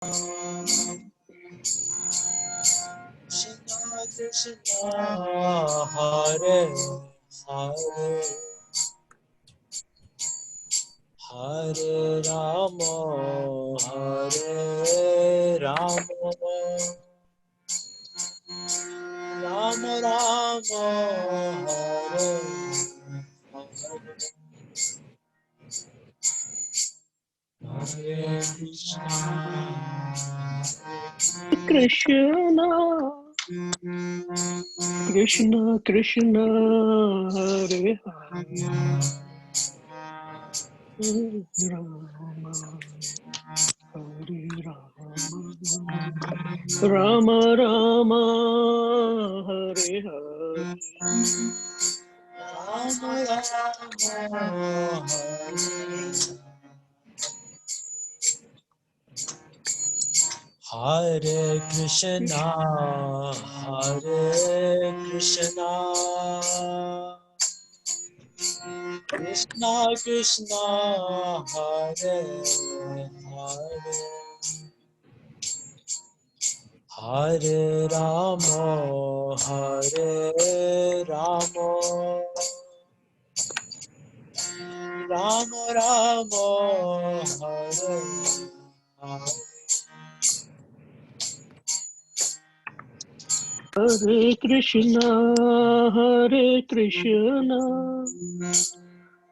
Krishna, Hare Hare, Hare Rama, Hare Rama, Rama Rama, Hare Hare, Hare Krishna, Krishna, Krishna Krishna, Hare Hare, Rama, Hare Rama, Rama Rama, Hare Hare, Rama Rama, Hare Krishna, Hare Krishna, Krishna Krishna, Hare Hare, Hare Rama, Hare Rama, Rama Rama, Hare Hare, Hare Krishna, Hare Krishna,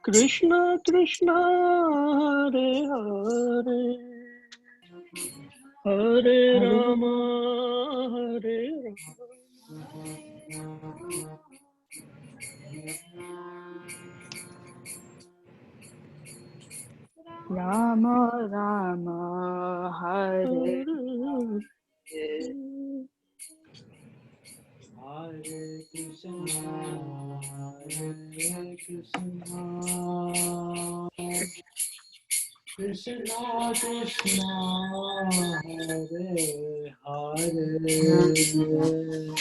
Krishna Krishna, Hare Hare, Hare Rama, Hare Rama Rama Hare Rama. Hare Krishna, Hare Krishna, Krishna Krishna, Hare Hare, Hare Rama,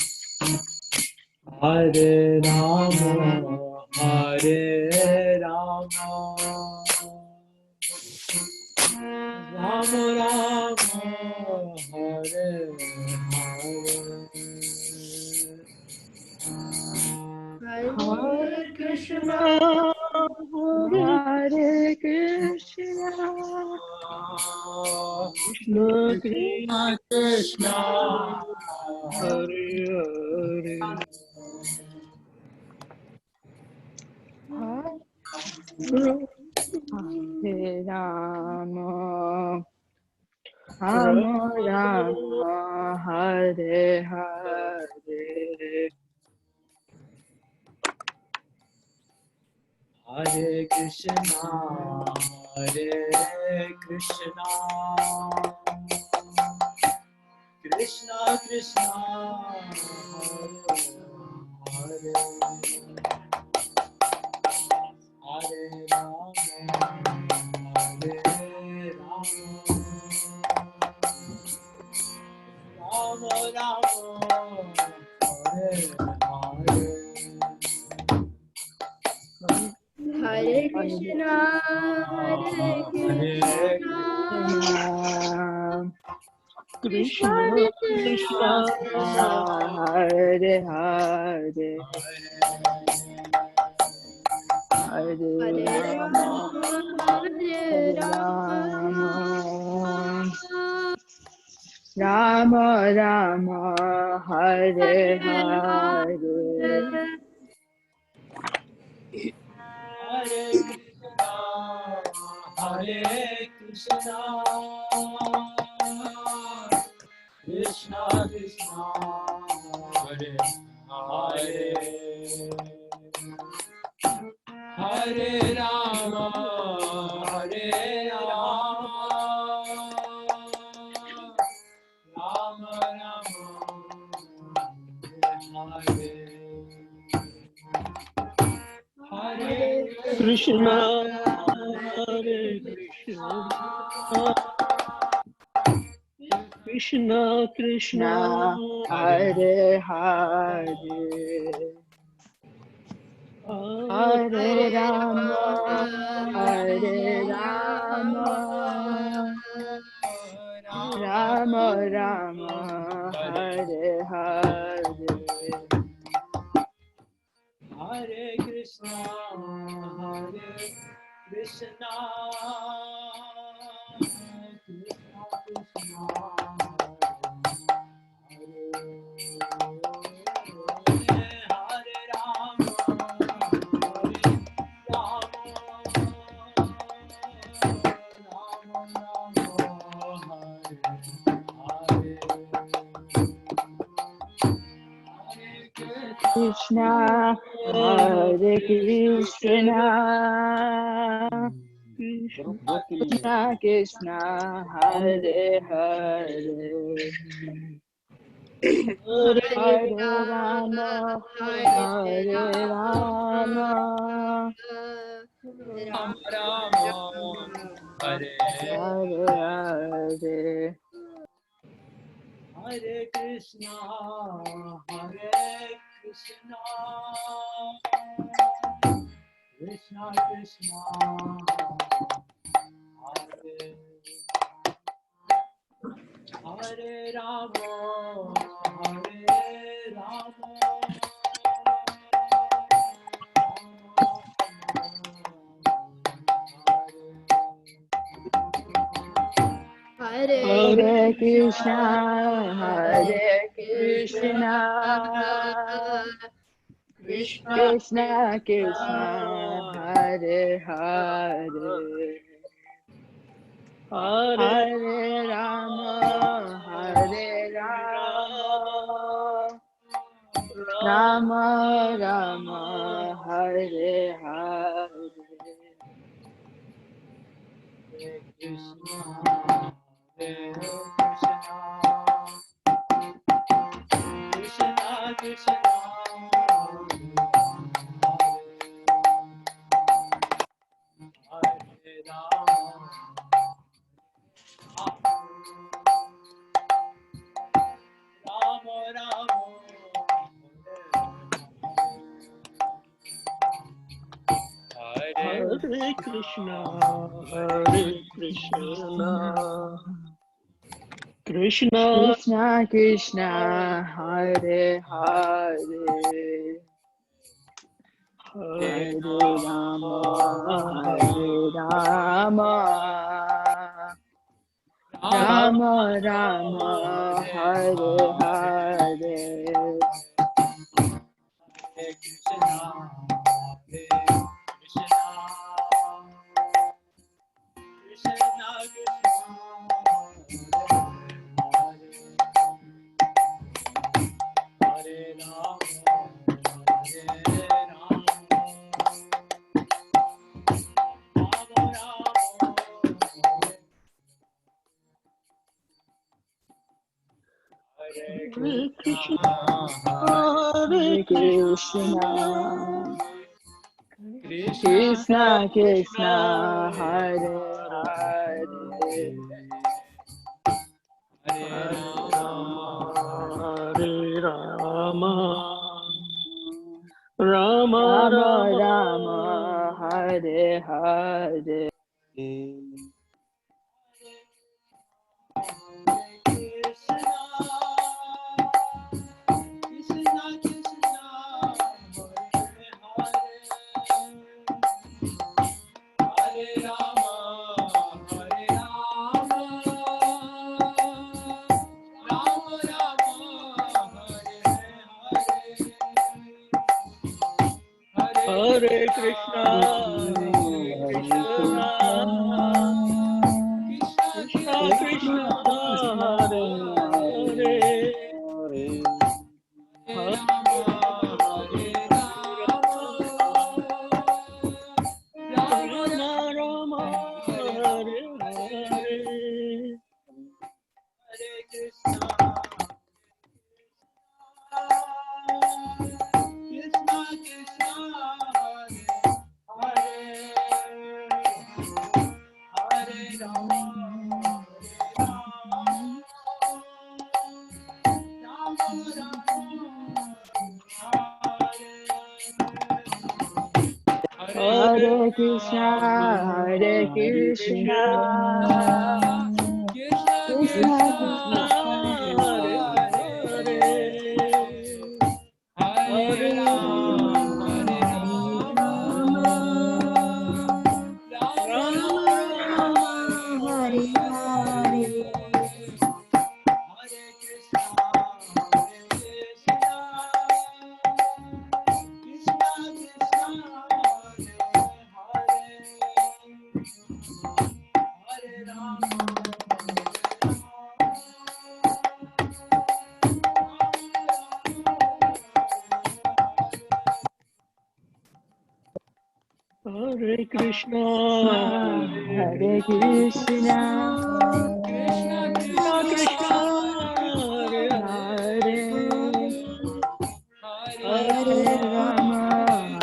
Hare Rama, Rama Rama, Hare Hare, Hare Krishna, Hare Hare Krishna, Krishna, Krishna Krishna, Krishna, Hare Hare, Hare Rama, Rama, Rama, Rama Rama, Hare Hare, Hare Krishna, Hare Krishna, Krishna Krishna, Hare Hare, Hare Rama, Hare Rama, Rama Rama, Hare Hare. Hare Krishna, Hare Krishna, Krishna, Hare Krishna, Krishna, Hare Hare, Hare Hare Rama, Rama, Hare Hare Rama, Rama, Rama Rama, Hare Hare Hare, Hare, Hare Krishna, Hare Krishna, Krishna Krishna, Hare Hare, Hare Rama, Hare Rama, Rama Rama, Hare Hare, Hare Krishna, Hare Krishna, Krishna, Krishna, Krishna, Hare Hare, Hare Hare Rama, Rama, Hare Hare Rama, Rama, Rama Rama Hare Hare Hare Krishna Krishna Krishna Hare Rama Krishna Hare Krishna Krishna Krishna Hare Hare Hare Rama Hare Rama Rama Hare Hare Hare Hare Krishna Krishna Krishna Hare Rama Hare Krishna Hare Krishna Krishna Krishna Hare Hare Hare Rama Hare Rama Rama Rama Hare Hare Krishna Krishna Hare Rama Rama Hare Krishna, Hare Krishna, Krishna Krishna Krishna Hare Hare Hare Rama Hare Rama Rama Rama Hare Hare Hare Krishna Krishna Hare Rama Hare Krishna, Hare Krishna Krishna Krishna Hare Hare Hare Rama, Rama Rama Rama, Rama Hare Hare Hare Krishna, Krishna Krishna, Hare Hare, Rama Rama, Hare Hare. Hare Krishna Hare Krishna Krishna Hare Krishna, Hare Krishna, Krishna Krishna, Hare Hare Hare Hare Rama,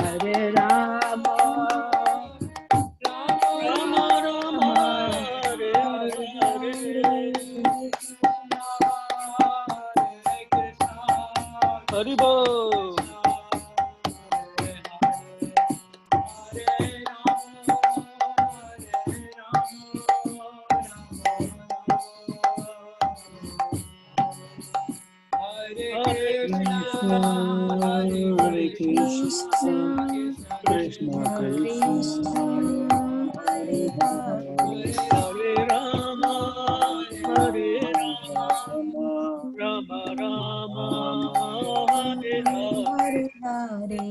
Hare Rama, Rama Rama, Hare Hare, Hari Bol. Hare Krishna, Krishna Krishna, Hare Hare, Hare Rama, Hare Rama, Rama Rama Rama, Hare Hare.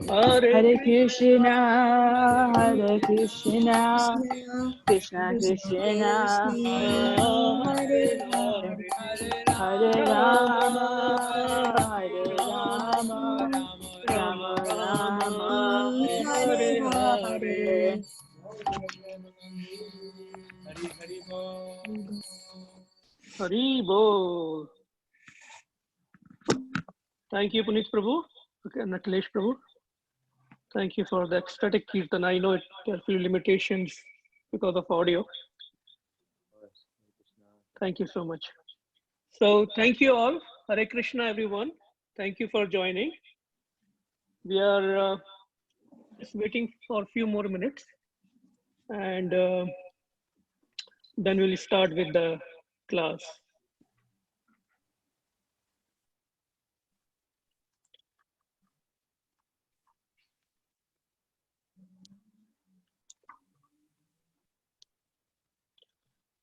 Hare Krishna, Hare Krishna, Krishna Krishna, Hare Hare, Hare Rama, Hare Rama, Rama Rama, Hare Hare Hare. Hari Bol. Thank you, Puneet Prabhu. Okay, and Akhilesh Prabhu. Thank you for the ecstatic kirtan. I know there are few limitations because of audio. Thank you so much. So thank you all. Hare Krishna, everyone. Thank you for joining. We are just waiting for a few more minutes, and then we'll start with the class.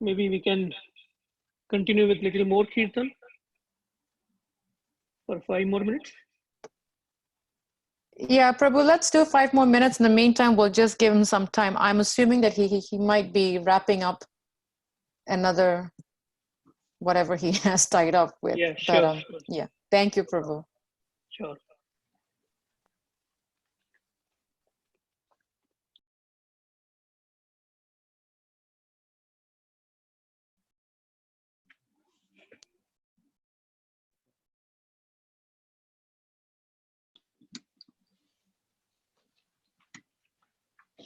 Maybe we can continue with little more kirtan for 5 more minutes. Yeah, Prabhu, let's do 5 more minutes. In the meantime, we'll just give him some time. I'm assuming that he might be wrapping up another whatever he has tied up with. Yeah, sure. Sure. Yeah, thank you, Prabhu. Sure.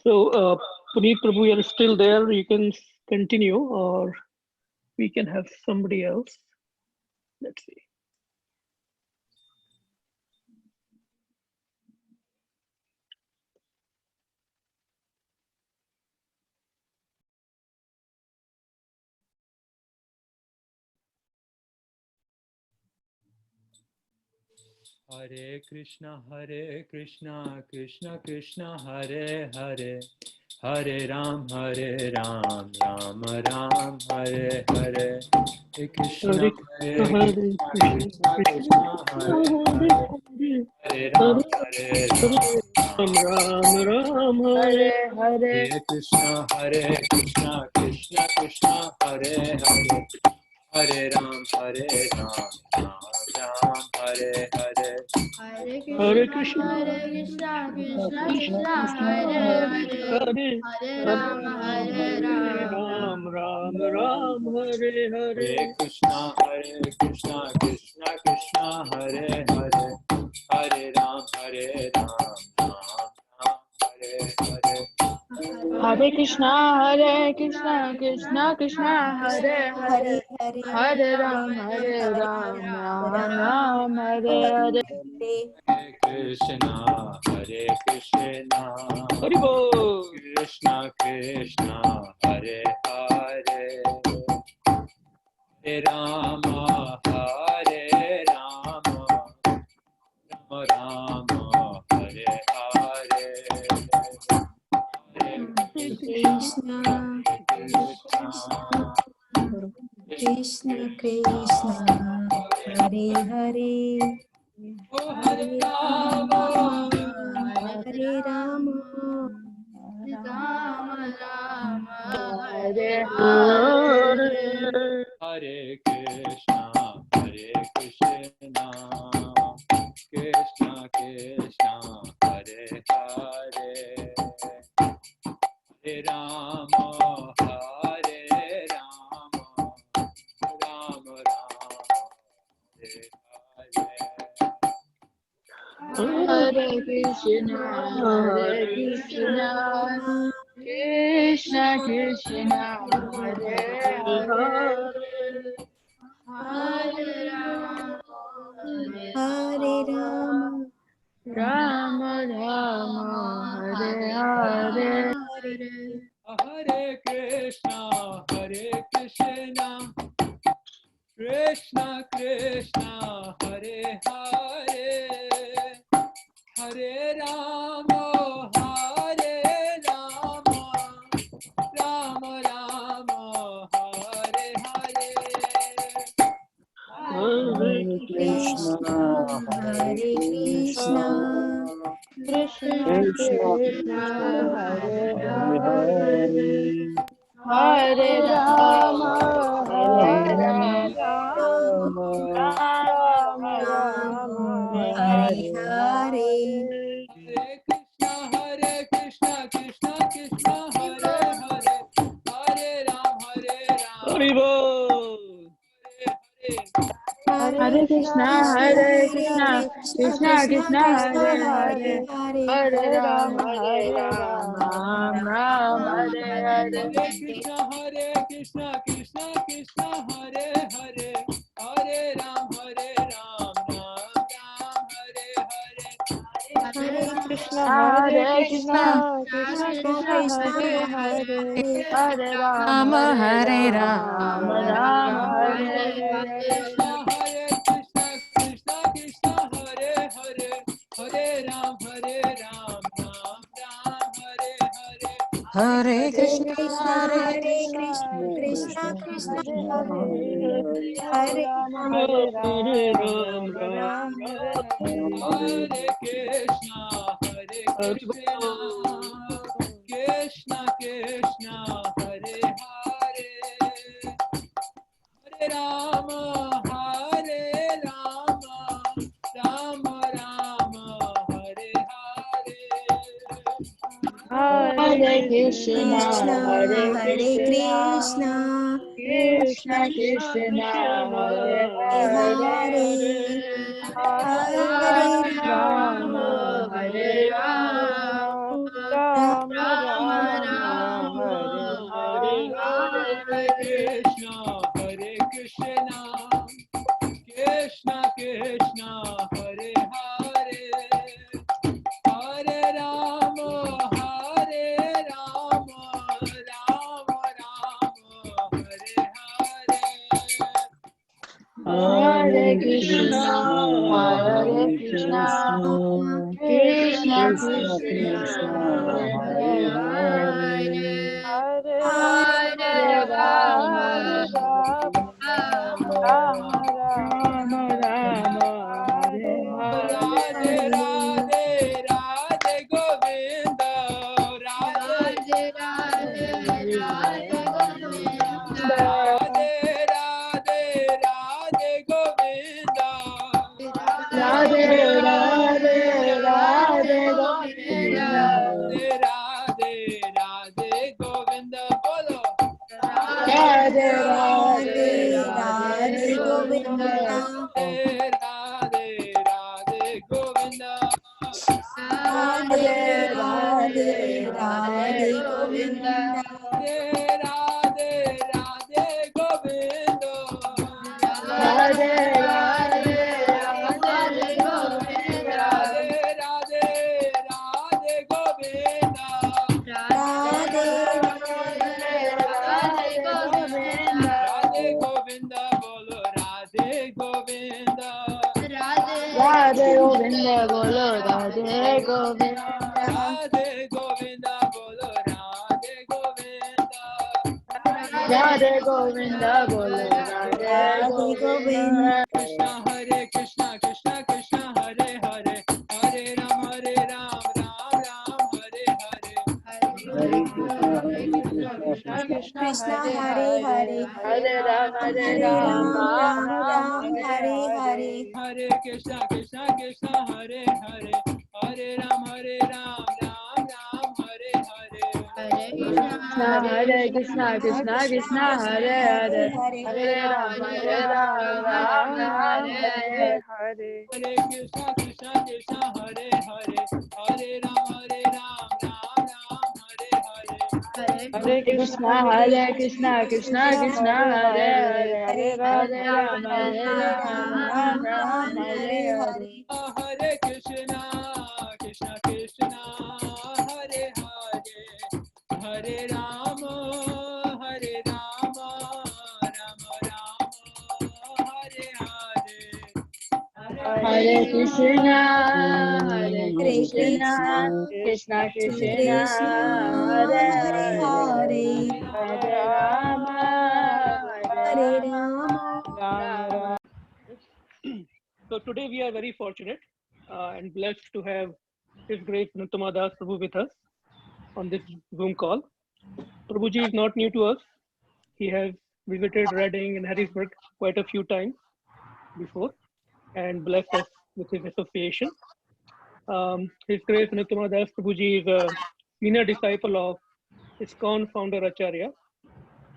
So, Puneet Prabhu, you're still there. You can continue, or we can have somebody else. Let's see. Hare Krishna, Krishna Krishna, Hare Hare, Hare Ram, Ram Ram, Hare Hare. Hare Krishna, Hare Krishna Krishna, Hare Hare, Hare Ram, Ram Ram, Hare Hare Hare, Hare Krishna, Krishna Krishna, Hare Hare, Hare Ram, Ram Ram, Hare Hare. Hare Krishna, Krishna Krishna, Hare Hare, Hare Rama, Hare Rama. Ram Ram, Hare Hare. Hare Krishna, Krishna Krishna, Hare Hare, Hare Ram, Ram Ram, Hare Hare. Hare Krishna, Krishna Krishna, Hare Hare, Hare Ram, Ram Ram, Hare Hare. Krishna, Hare Krishna, Hari Bol. Krishna Krishna, Hare Hare, Hare Rama, Hare Rama, Rama Rama, Hare Hare, Hare Krishna, Krishna Krishna, Hare Hare, Hare Rama, Hare Rama, Rama Rama, Hare Hare. Hare Krishna, Hare Krishna, Krishna Krishna, Hare Hare, Hare Rama, Hare Rama, Rama Rama, Hare Hare. Hare Krishna, Krishna Krishna, Hare Hare, Hare Rama, Rama Rama, Hare Hare. Hare Krishna, Hare Krishna, Krishna Krishna, Hare Hare, Hare Rama, Hare Rama, Rama Rama, Hare Hare. Hare Krishna, Hare Krishna, Krishna Krishna Krishna, Krishna, Hare Hare Hare, Hare, Hare Rama, Hare Rama Rama, Rama, Rama Rama Rama, Hare Hare Hare, Hare Krishna, Krishna Krishna, Hare Hare, Hare Ram, Hare Ram, Hari Bol. Hare Hare Krishna, Krishna Krishna, Hare Hare, Hare Rama, Ram Hare Hare. Hare Krishna, Krishna Krishna, Hare Hare, Hare Ram, Ram Ram, Hare Hare. Hare Krishna, Hare Krishna Krishna, Krishna Krishna, Hare Hare, Hare Rama, Rama Hare Rama. Rama Hare Hare. Krishna, Krishna Krishna, Hare Hare, Hare Ram, Ram Ram, Hare Hare. Hare Krishna, Krishna, Hare Hare Krishna, Krishna, Krishna Krishna Krishna, Krishna, Hare Hare Hare, Hare. Hare Ram, Ram Hare Krishna, Hari Krishna, Bol. Krishna Krishna, Hare Hare, Hare Rama, Hare Rama, Rama Rama, Hare Hare. Hare Krishna, Krishna, Hare Hare Krishna, Krishna, Krishna Krishna, Hare Hare, Hare Hare Hare Rama, Hare Rama, Rama Rama Rama, Rama, Hare Hare Hare. Krishna, Hare Krishna, Krishna Krishna, Hare Hare, Hare Rama, Hare Rama, Rama Rama, Hare Hare. Hare Krishna, Hare Hare Krishna, Krishna, Krishna Krishna Krishna, Krishna, Hare Hare Hare, Hare, Hare Hare Rama, Rama Rama Rama, Hare Hare. Radhe Radhe Radhe Govinda, Radhe Radhe Govinda, Radhe Radhe Radhe Govinda, Radhe Radhe Radhe Govinda, Govinda, Radhe Radhe Govinda, bolo. Radhe Radhe Radhe Radhe Govinda, Govinda, Radhe Radhe Govinda, Radhe Radhe Radhe Radhe Radhe Govinda, Govinda bolo Radhe Govinda. Radhe Govinda bolo Radhe Govinda. Radhe Govinda bolo Radhe Govinda. Radhe Govinda bolo Radhe Govinda. Krishna Hare Krishna Krishna Krishna Hare Hare Hare Ram Ram Ram Hare Hare. Hare Krishna, Krishna Krishna, Krishna Hare Hare Hare, Hare Rama, Hare Ram Ram, Ram, Ram Ram, Hare Hare. Hare Krishna Krishna Krishna Hare Hare Hare Ram Ram Ram Hare Hare. Krishna Hare Krishna, Krishna Krishna, Hare Hare Rama, Ram Ram, Hare Hare. Hare Krishna Krishna Krishna Hare Hare Hare Ram Ram Ram Hare Hare. Hare Krishna, Krishna Krishna, Hare Hare Rama, Ram Ram, Hare Hare. Hare Krishna Krishna Krishna Hare Hare Hare Rama Rama Hare Hare. Hare Krishna, Krishna, Krishna Krishna, Krishna, Hare Hare Hare, Hare Rama, Hare Rama. Rama. So today we are very fortunate and blessed to have His Grace Anuttama das prabhu with us on this Zoom call. Prabhuji is not new to us. He has visited Reading and Harrisburg quite a few times before and blessed us with his association. His Grace Anuttama das Prabhuji is a senior disciple of ISKCON founder Acharya.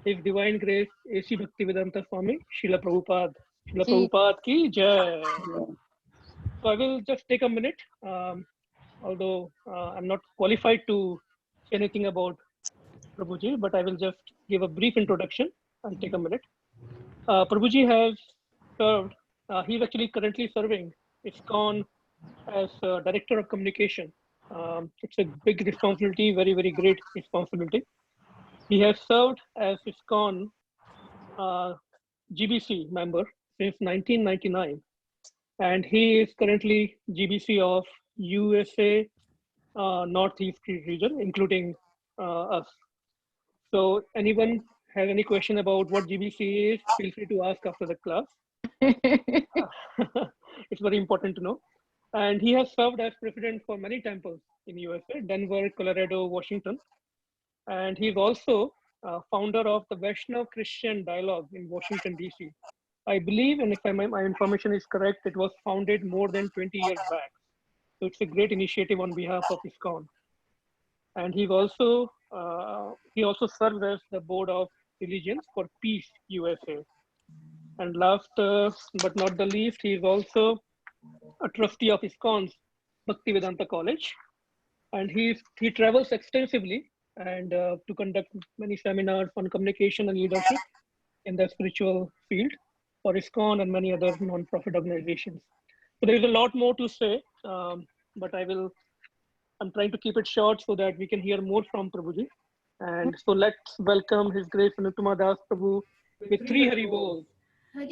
His Divine Grace A.C. Bhaktivedanta Swami, Srila Prabhupada. Srila Prabhupada ki jai. So I will just take a minute, although I'm not qualified to say anything about Prabhuji, but I will just give a brief introduction and take a minute. Prabhuji has served, he's actually currently serving ISKCON as Director of Communication. It's a big responsibility, very, very great responsibility. He has served as ISKCON GBC member since 1999. And he is currently GBC of USA Northeast region, including us. So anyone have any question about what GBC is, feel free to ask after the class. It's very important to know. And he has served as president for many temples in USA, Denver, Colorado, Washington. And he's also founder of the Vaishnav Christian Dialogue in Washington, DC. I believe, and if my information is correct, it was founded more than 20 years back. So it's a great initiative on behalf of ISKCON. And he also serves as the board of religions for Peace USA. And last but not the least, he is also a trustee of ISKCON's Bhaktivedanta College. And he travels extensively and to conduct many seminars on communication and leadership in the spiritual field for ISKCON and many other non-profit organizations. So there is a lot more to say, but I'm trying to keep it short so that we can hear more from Prabhuji. And so let's welcome His Grace Anuttama das prabhu with 3 Hari Bol. Thank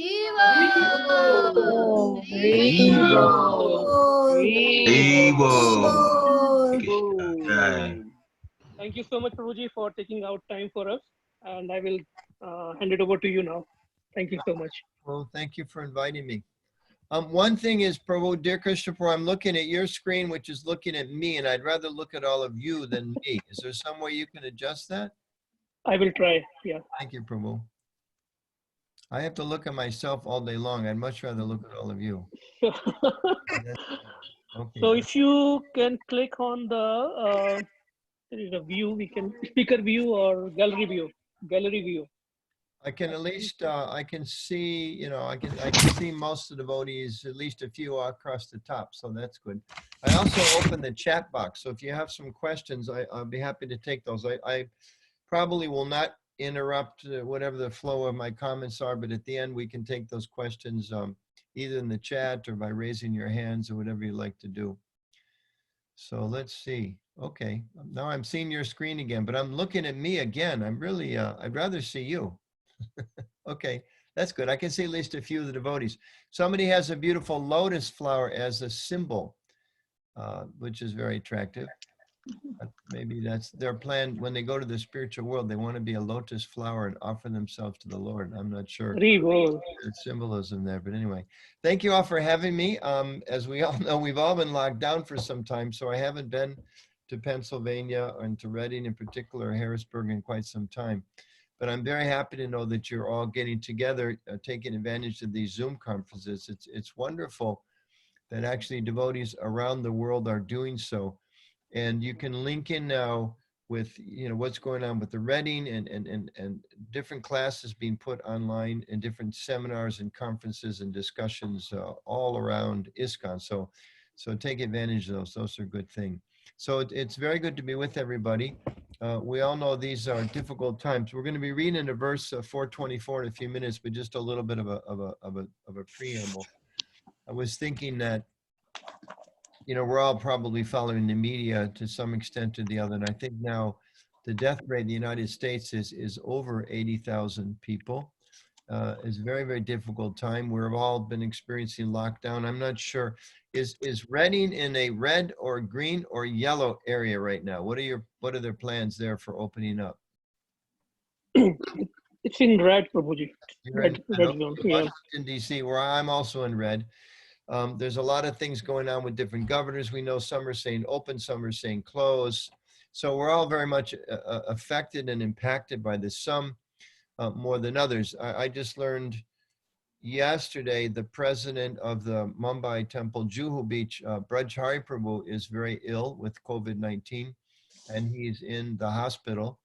you so much, Prabhuji, for taking out time for us. And I will hand it over to you now. Thank you so much. Well, thank you for inviting me. One thing is, Prabhu, dear Christopher, I'm looking at your screen, which is looking at me, and I'd rather look at all of you than me. Is there some way you can adjust that? I will try, yeah. Thank you, Prabhu. I have to look at myself all day long. I'd much rather look at all of you. Okay. So if you can click on the, there is a view, we can speaker view or gallery view. I can at least, I can see, I can see most of the devotees, at least a few across the top. So that's good. I also opened the chat box. So if you have some questions, I'll be happy to take those. I probably will not interrupt whatever the flow of my comments are, but at the end we can take those questions either in the chat or by raising your hands or whatever you like to do. So let's see. Okay, now I'm seeing your screen again, but I'm looking at me again. I'm really, I'd rather see you. Okay, that's good. I can see at least a few of the devotees. Somebody has a beautiful lotus flower as a symbol, which is very attractive. Maybe that's their plan when they go to the spiritual world. They want to be a lotus flower and offer themselves to the Lord. I'm not sure Re-roll. the symbolism there, but anyway, thank you all for having me. As we all know, we've all been locked down for some time, so I haven't been to Pennsylvania and to Reading in particular, Harrisburg, in quite some time. But I'm very happy to know that you're all getting together, taking advantage of these Zoom conferences. It's wonderful that actually devotees around the world are doing so. And you can link in now with, you know, what's going on with the Reading and different classes being put online and different seminars and conferences and discussions all around ISKCON. So take advantage of those. Those are a good thing. So it's very good to be with everybody. We all know these are difficult times. We're going to be reading into verse 424 in a few minutes, but just a little bit of a preamble. I was thinking that, you know, we're all probably following the media to some extent or the other. And I think now the death rate in the United States is over 80,000 people. It's a very, very difficult time. We've all been experiencing lockdown. I'm not sure. Is Reading in a red or green or yellow area right now? What are their plans there for opening up? It's in red, Prabhuji. Red zone. Yeah. Washington, D.C., where I'm also in red. There's a lot of things going on with different governors. We know some are saying open, some are saying close. So we're all very much affected and impacted by this, some more than others. I just learned yesterday the president of the Mumbai temple, Juhu Beach, Berks Prabhu, is very ill with COVID-19, and he's in the hospital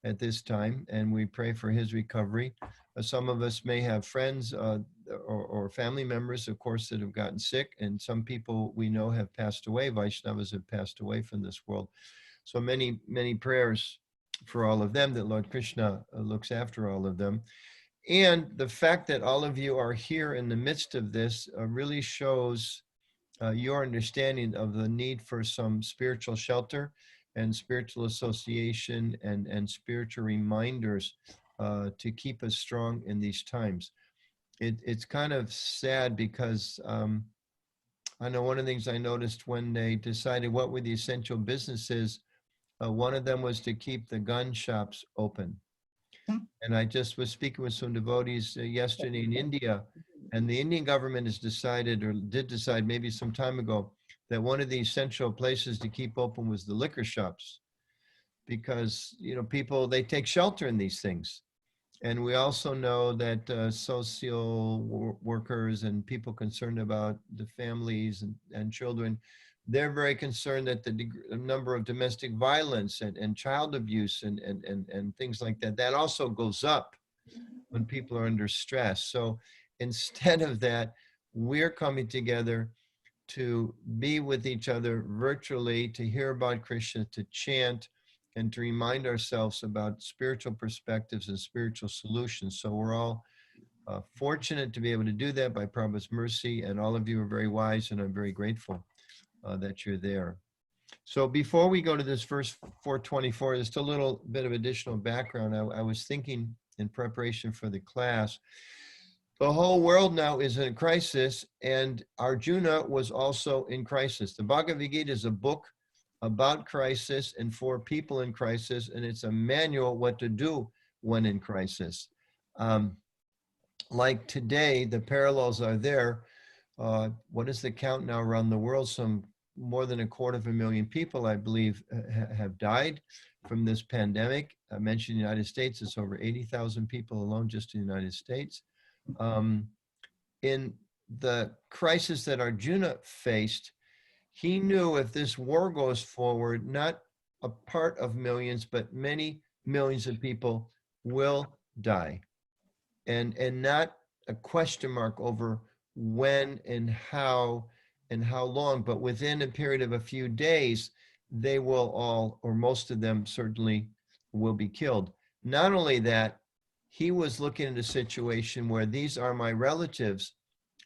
at this time, and we pray for his recovery. Some of us may have friends or family members, of course, that have gotten sick, and some people we know have passed away. Vaishnavas have passed away from this world. So many, many prayers for all of them, that Lord Krishna looks after all of them. And the fact that all of you are here in the midst of this really shows your understanding of the need for some spiritual shelter and spiritual association and spiritual reminders to keep us strong in these times. It's kind of sad because I know one of the things I noticed when they decided what were the essential businesses, one of them was to keep the gun shops open. And I just was speaking with some devotees yesterday in India, and the Indian government has decided, or did decide maybe some time ago, that one of the essential places to keep open was the liquor shops, because, you know, people, they take shelter in these things. And we also know that social workers and people concerned about the families and children, they're very concerned that the number of domestic violence and child abuse and things like that, that also goes up when people are under stress. So instead of that, we're coming together to be with each other virtually, to hear about Krishna, to chant, and to remind ourselves about spiritual perspectives and spiritual solutions. So we're all fortunate to be able to do that by Prabhu's mercy, and all of you are very wise, and I'm very grateful that you're there. So before we go to this verse 424, just a little bit of additional background. I was thinking in preparation for the class, the whole world now is in crisis, and Arjuna was also in crisis. The Bhagavad Gita is a book about crisis and for people in crisis, and it's a manual what to do when in crisis. Like today, the parallels are there. What is the count now around the world? Some more than 250,000 people, I believe, have died from this pandemic. I mentioned the United States, it's over 80,000 people alone just in the United States. In the crisis that Arjuna faced, he knew if this war goes forward, not a part of millions, but many millions of people will die. And not a question mark over when and how long, but within a period of a few days, they will all, or most of them certainly, will be killed. Not only that, he was looking at a situation where these are my relatives,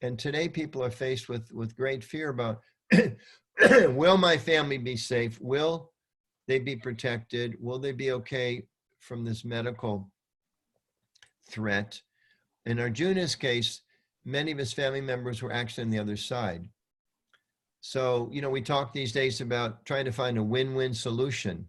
and today people are faced with great fear about, will my family be safe? Will they be protected? Will they be okay from this medical threat? In Arjuna's case, many of his family members were actually on the other side. So, we talk these days about trying to find a win-win solution.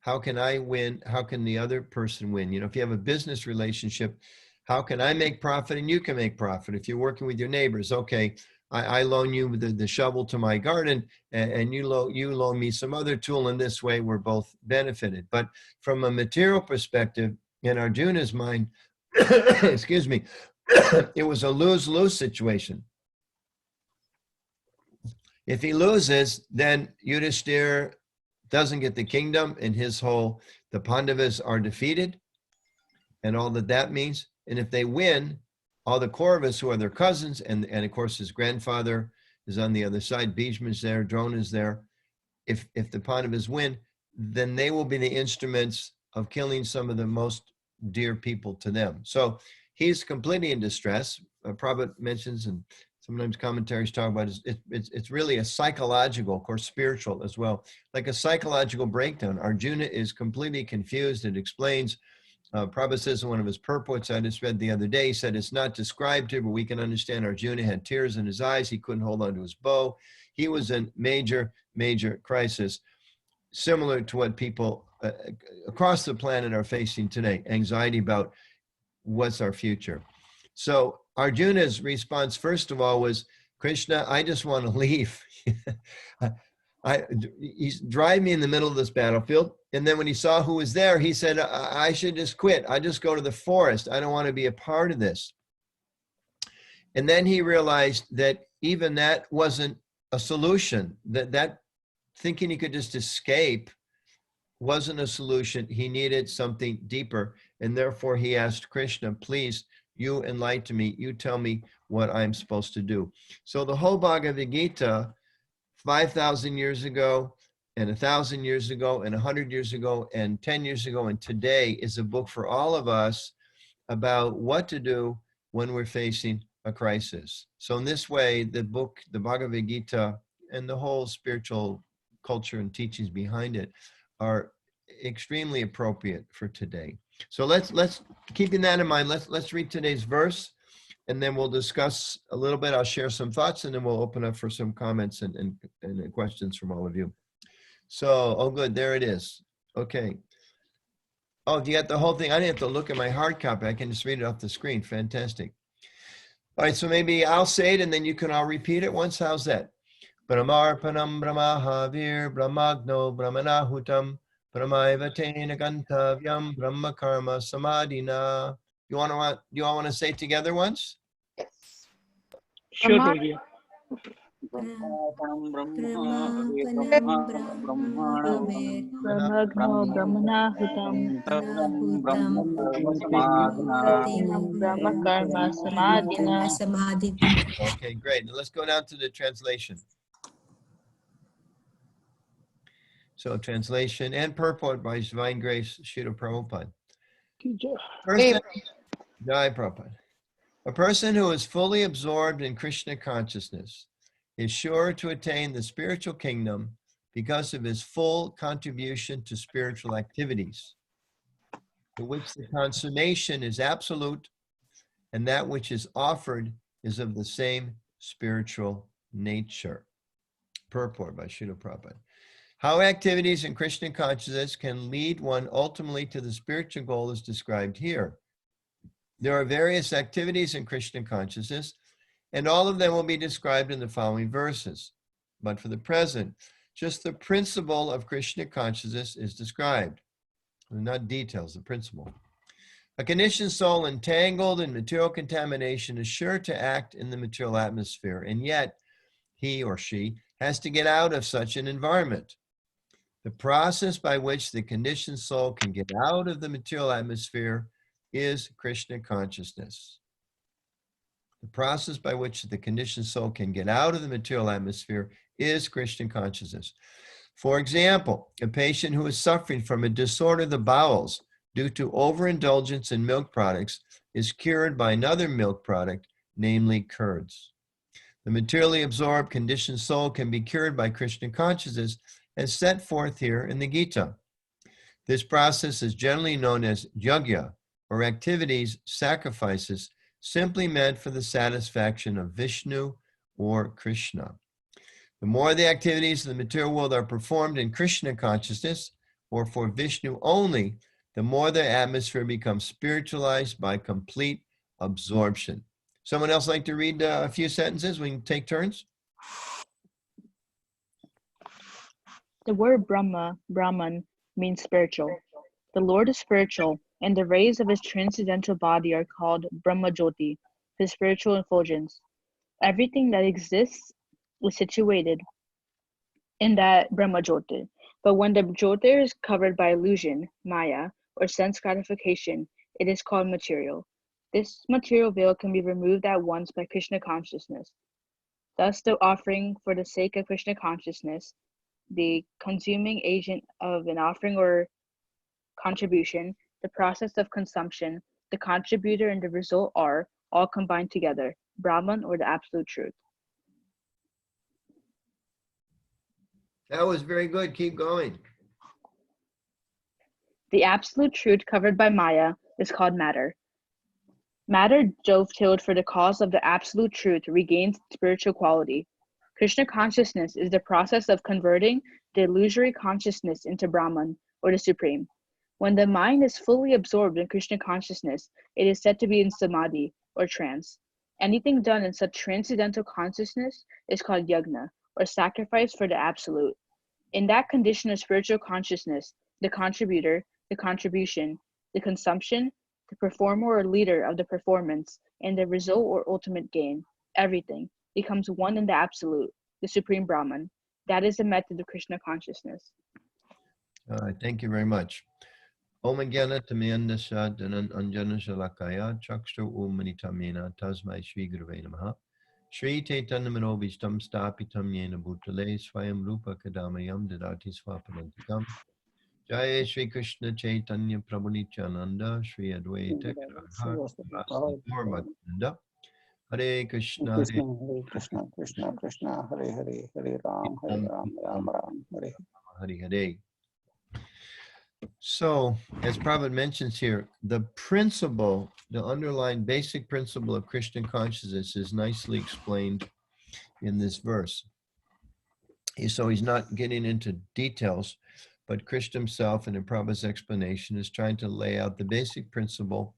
How can I win? How can the other person win? If you have a business relationship, how can I make profit and you can make profit? If you're working with your neighbors, okay, I loan you the shovel to my garden and you loan me some other tool, and this way we're both benefited. But from a material perspective, in Arjuna's mind, excuse me, it was a lose-lose situation. If he loses, then Yudhishthira doesn't get the kingdom, and the Pandavas are defeated, and all that means. And if they win, all the Kauravas, who are their cousins, and of course his grandfather is on the other side, Bhishma is there, Drona is there. If the Pandavas win, then they will be the instruments of killing some of the most dear people to them. So he's completely in distress. Prabhupada mentions, and sometimes commentaries talk about it's really a psychological, of course, spiritual as well, like a psychological breakdown. Arjuna is completely confused. It explains, Prabhupada says in one of his purports I just read the other day, he said it's not described here, but we can understand Arjuna had tears in his eyes. He couldn't hold on to his bow. He was in major, major crisis, similar to what people across the planet are facing today, anxiety about what's our future. So Arjuna's response, first of all, was, Krishna, I just want to leave. He's driving me in the middle of this battlefield. And then when he saw who was there, he said, I should just quit. I just go to the forest. I don't want to be a part of this. And then he realized that even that wasn't a solution, that thinking he could just escape wasn't a solution. He needed something deeper. And therefore he asked Krishna, please, you enlighten me. You tell me what I'm supposed to do. So the whole Bhagavad Gita, 5,000 years ago, and 1,000 years ago, and 100 years ago, and 10 years ago, and today, is a book for all of us about what to do when we're facing a crisis. So in this way, the book, the Bhagavad Gita, and the whole spiritual culture and teachings behind it are extremely appropriate for today. So let's keeping that in mind, let's read today's verse, and then we'll discuss a little bit. I'll share some thoughts, and then we'll open up for some comments and questions from all of you. So, oh good, there it is. Okay. Oh, you got the whole thing? I didn't have to look at my hard copy. I can just read it off the screen. Fantastic. All right, so maybe I'll say it, and then you can all repeat it once. How's that? Brahmarpanam brahmahavir brahmagno brahmanahutam brahmaiva tena gantavyam brahma karma samadhina. You all want to say it together once? Sure, Devi. Okay, great. Now let's go down to the translation. So translation and purport by His Divine Grace, Srila Prabhupada. Jai Prabhupada. A person who is fully absorbed in Krishna consciousness is sure to attain the spiritual kingdom because of his full contribution to spiritual activities, to which the consummation is absolute, and that which is offered is of the same spiritual nature. Purport by Srila Prabhupada. How activities in Krishna consciousness can lead one ultimately to the spiritual goal is described here. There are various activities in Krishna consciousness, and all of them will be described in the following verses. But for the present, just the principle of Krishna consciousness is described, not details, the principle. A conditioned soul entangled in material contamination is sure to act in the material atmosphere, and yet he or she has to get out of such an environment. The process by which the conditioned soul can get out of the material atmosphere is Krishna consciousness. The process by which the conditioned soul can get out of the material atmosphere is Krishna consciousness. For example, a patient who is suffering from a disorder of the bowels due to overindulgence in milk products is cured by another milk product, namely curds. The materially absorbed conditioned soul can be cured by Krishna consciousness as set forth here in the Gita. This process is generally known as yajna, or activities, sacrifices, simply meant for the satisfaction of Vishnu or Krishna. The more the activities of the material world are performed in Krishna consciousness or for Vishnu only, the more the atmosphere becomes spiritualized by complete absorption. Someone else like to read a few sentences? We can take turns. The word Brahma, Brahman, means spiritual. The Lord is spiritual, and the rays of his transcendental body are called Brahma Jyoti, his spiritual effulgence. Everything that exists is situated in that Brahma Jyoti. But when the Jyoti is covered by illusion, Maya, or sense gratification, it is called material. This material veil can be removed at once by Krishna consciousness. Thus, the offering for the sake of Krishna consciousness, the consuming agent of an offering or contribution, the process of consumption, the contributor, and the result are all combined together, Brahman or the absolute truth. That was very good. Keep going. The absolute truth covered by Maya is called matter. Matter, dovetailed for the cause of the absolute truth, regains spiritual quality. Krishna consciousness is the process of converting the illusory consciousness into Brahman, or the Supreme. When the mind is fully absorbed in Krishna consciousness, it is said to be in samadhi, or trance. Anything done in such transcendental consciousness is called yajna, or sacrifice for the absolute. In that condition of spiritual consciousness, the contributor, the contribution, the consumption, the performer or leader of the performance, and the result or ultimate gain, everything, becomes one in the absolute, the Supreme Brahman. That is the method of Krishna consciousness. All right, thank you very much. Om Jnana Tamyandasya Danan Anjana Shalakaya Chakshur Umanitamena Tasmai Shri Gurave Namaha Shri Chaitanya Manobishtam Stapitam Yena Bhutale Swayam Rupa Kadamayam Dadati Swapanantikam Jaya Shri Krishna Chaitanya Prabhu Nityananda Shri Advaita Gadadhar Gauravatanda Hare Krishna Krishna, Hare Krishna, Krishna Krishna, Hare Hare, Hare Ram, Ram Ram, Hare. Hare Hare. So, as Prabhupada mentions here, the principle, the underlying basic principle of Krishna consciousness is nicely explained in this verse. So he's not getting into details, but Krishna himself, and in Prabhupada's explanation, is trying to lay out the basic principle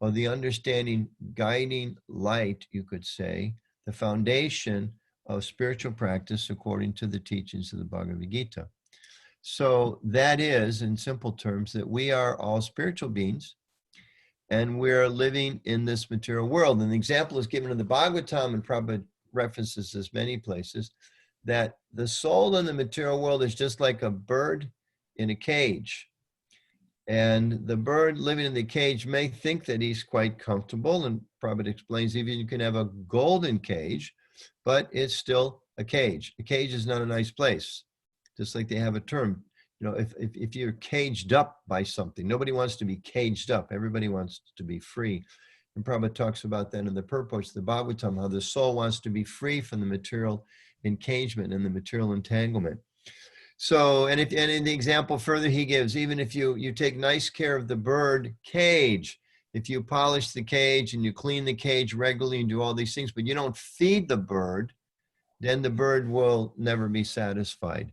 of the understanding, guiding light, you could say, the foundation of spiritual practice according to the teachings of the Bhagavad Gita. So that is, in simple terms, that we are all spiritual beings and we're living in this material world. And the example is given in the Bhagavatam, and Prabhupada references this many places, that the soul in the material world is just like a bird in a cage. And the bird living in the cage may think that he's quite comfortable, and Prabhupada explains even you can have a golden cage, but it's still a cage. A cage is not a nice place. Just like they have a term, you know, if you're caged up by something, nobody wants to be caged up. Everybody wants to be free. And Prabhupada talks about that in the purport of the Bhagavatam, how the soul wants to be free from the material encagement and the material entanglement. So, and in the example further he gives, even if you take nice care of the bird cage, if you polish the cage and you clean the cage regularly and do all these things, but you don't feed the bird, then the bird will never be satisfied.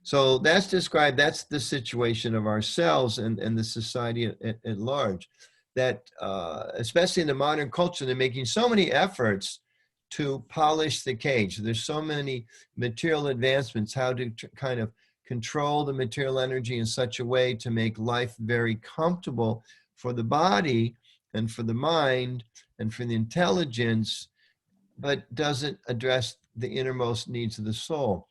So that's described, that's the situation of ourselves and the society at large, that especially in the modern culture, they're making so many efforts to polish the cage. There's so many material advancements, how to kind of control the material energy in such a way to make life very comfortable for the body and for the mind and for the intelligence, but doesn't address the innermost needs of the soul.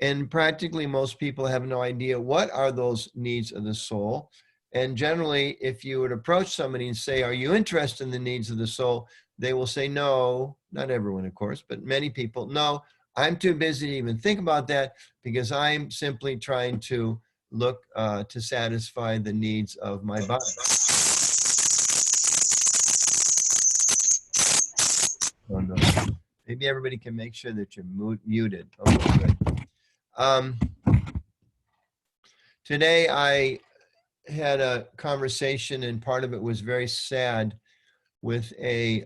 And practically most people have no idea what are those needs of the soul. And generally, if you would approach somebody and say, are you interested in the needs of the soul? They will say, no, not everyone, of course, but many people, no, I'm too busy to even think about that because I'm simply trying to look to satisfy the needs of my body. Oh, no. Maybe everybody can make sure that you're muted. Okay, good. Today I had a conversation, and part of it was very sad, with a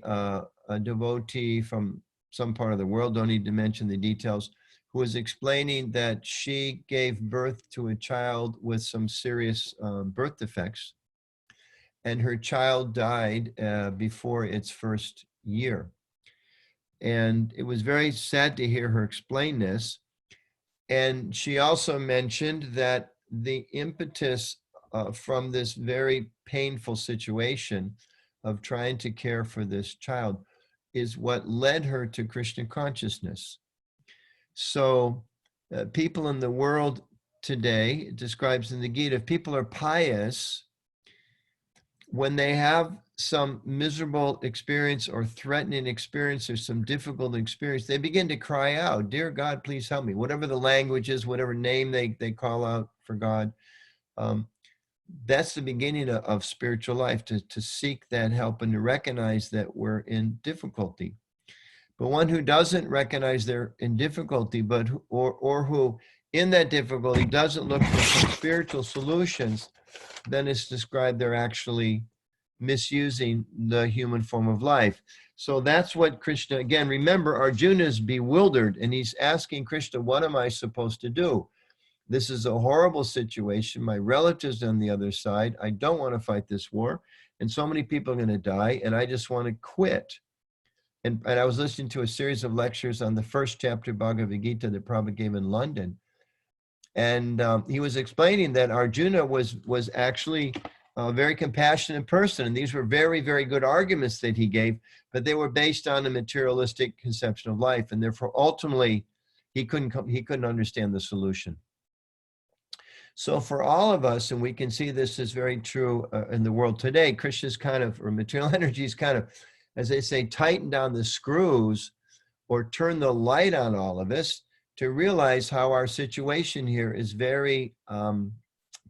devotee from some part of the world, don't need to mention the details, who was explaining that she gave birth to a child with some serious birth defects, and her child died before its first year. And it was very sad to hear her explain this. And she also mentioned that the impetus from this very painful situation of trying to care for this child is what led her to Krishna consciousness. So people in the world today, it describes in the Gita, if people are pious, when they have some miserable experience or threatening experience or some difficult experience, they begin to cry out, "Dear God, please help me." Whatever the language is, whatever name they call out for God, that's the beginning of spiritual life, to seek that help and to recognize that we're in difficulty. But one who doesn't recognize they're in difficulty, but or who in that difficulty doesn't look for some spiritual solutions, then it's described they're actually misusing the human form of life. So that's what Krishna, again, remember, Arjuna is bewildered and he's asking Krishna, what am I supposed to do? This is a horrible situation. My relatives on the other side. I don't want to fight this war. And so many people are going to die and I just want to quit. And I was listening to a series of lectures on the first chapter of Bhagavad Gita that Prabhupada gave in London. And he was explaining that Arjuna was actually a very compassionate person. And these were very, very good arguments that he gave, but they were based on a materialistic conception of life. And therefore, ultimately, he couldn't understand the solution. So for all of us, and we can see this is very true in the world today, Krishna's kind of, or material energies kind of, as they say, tighten down the screws or turn the light on all of us to realize how our situation here is very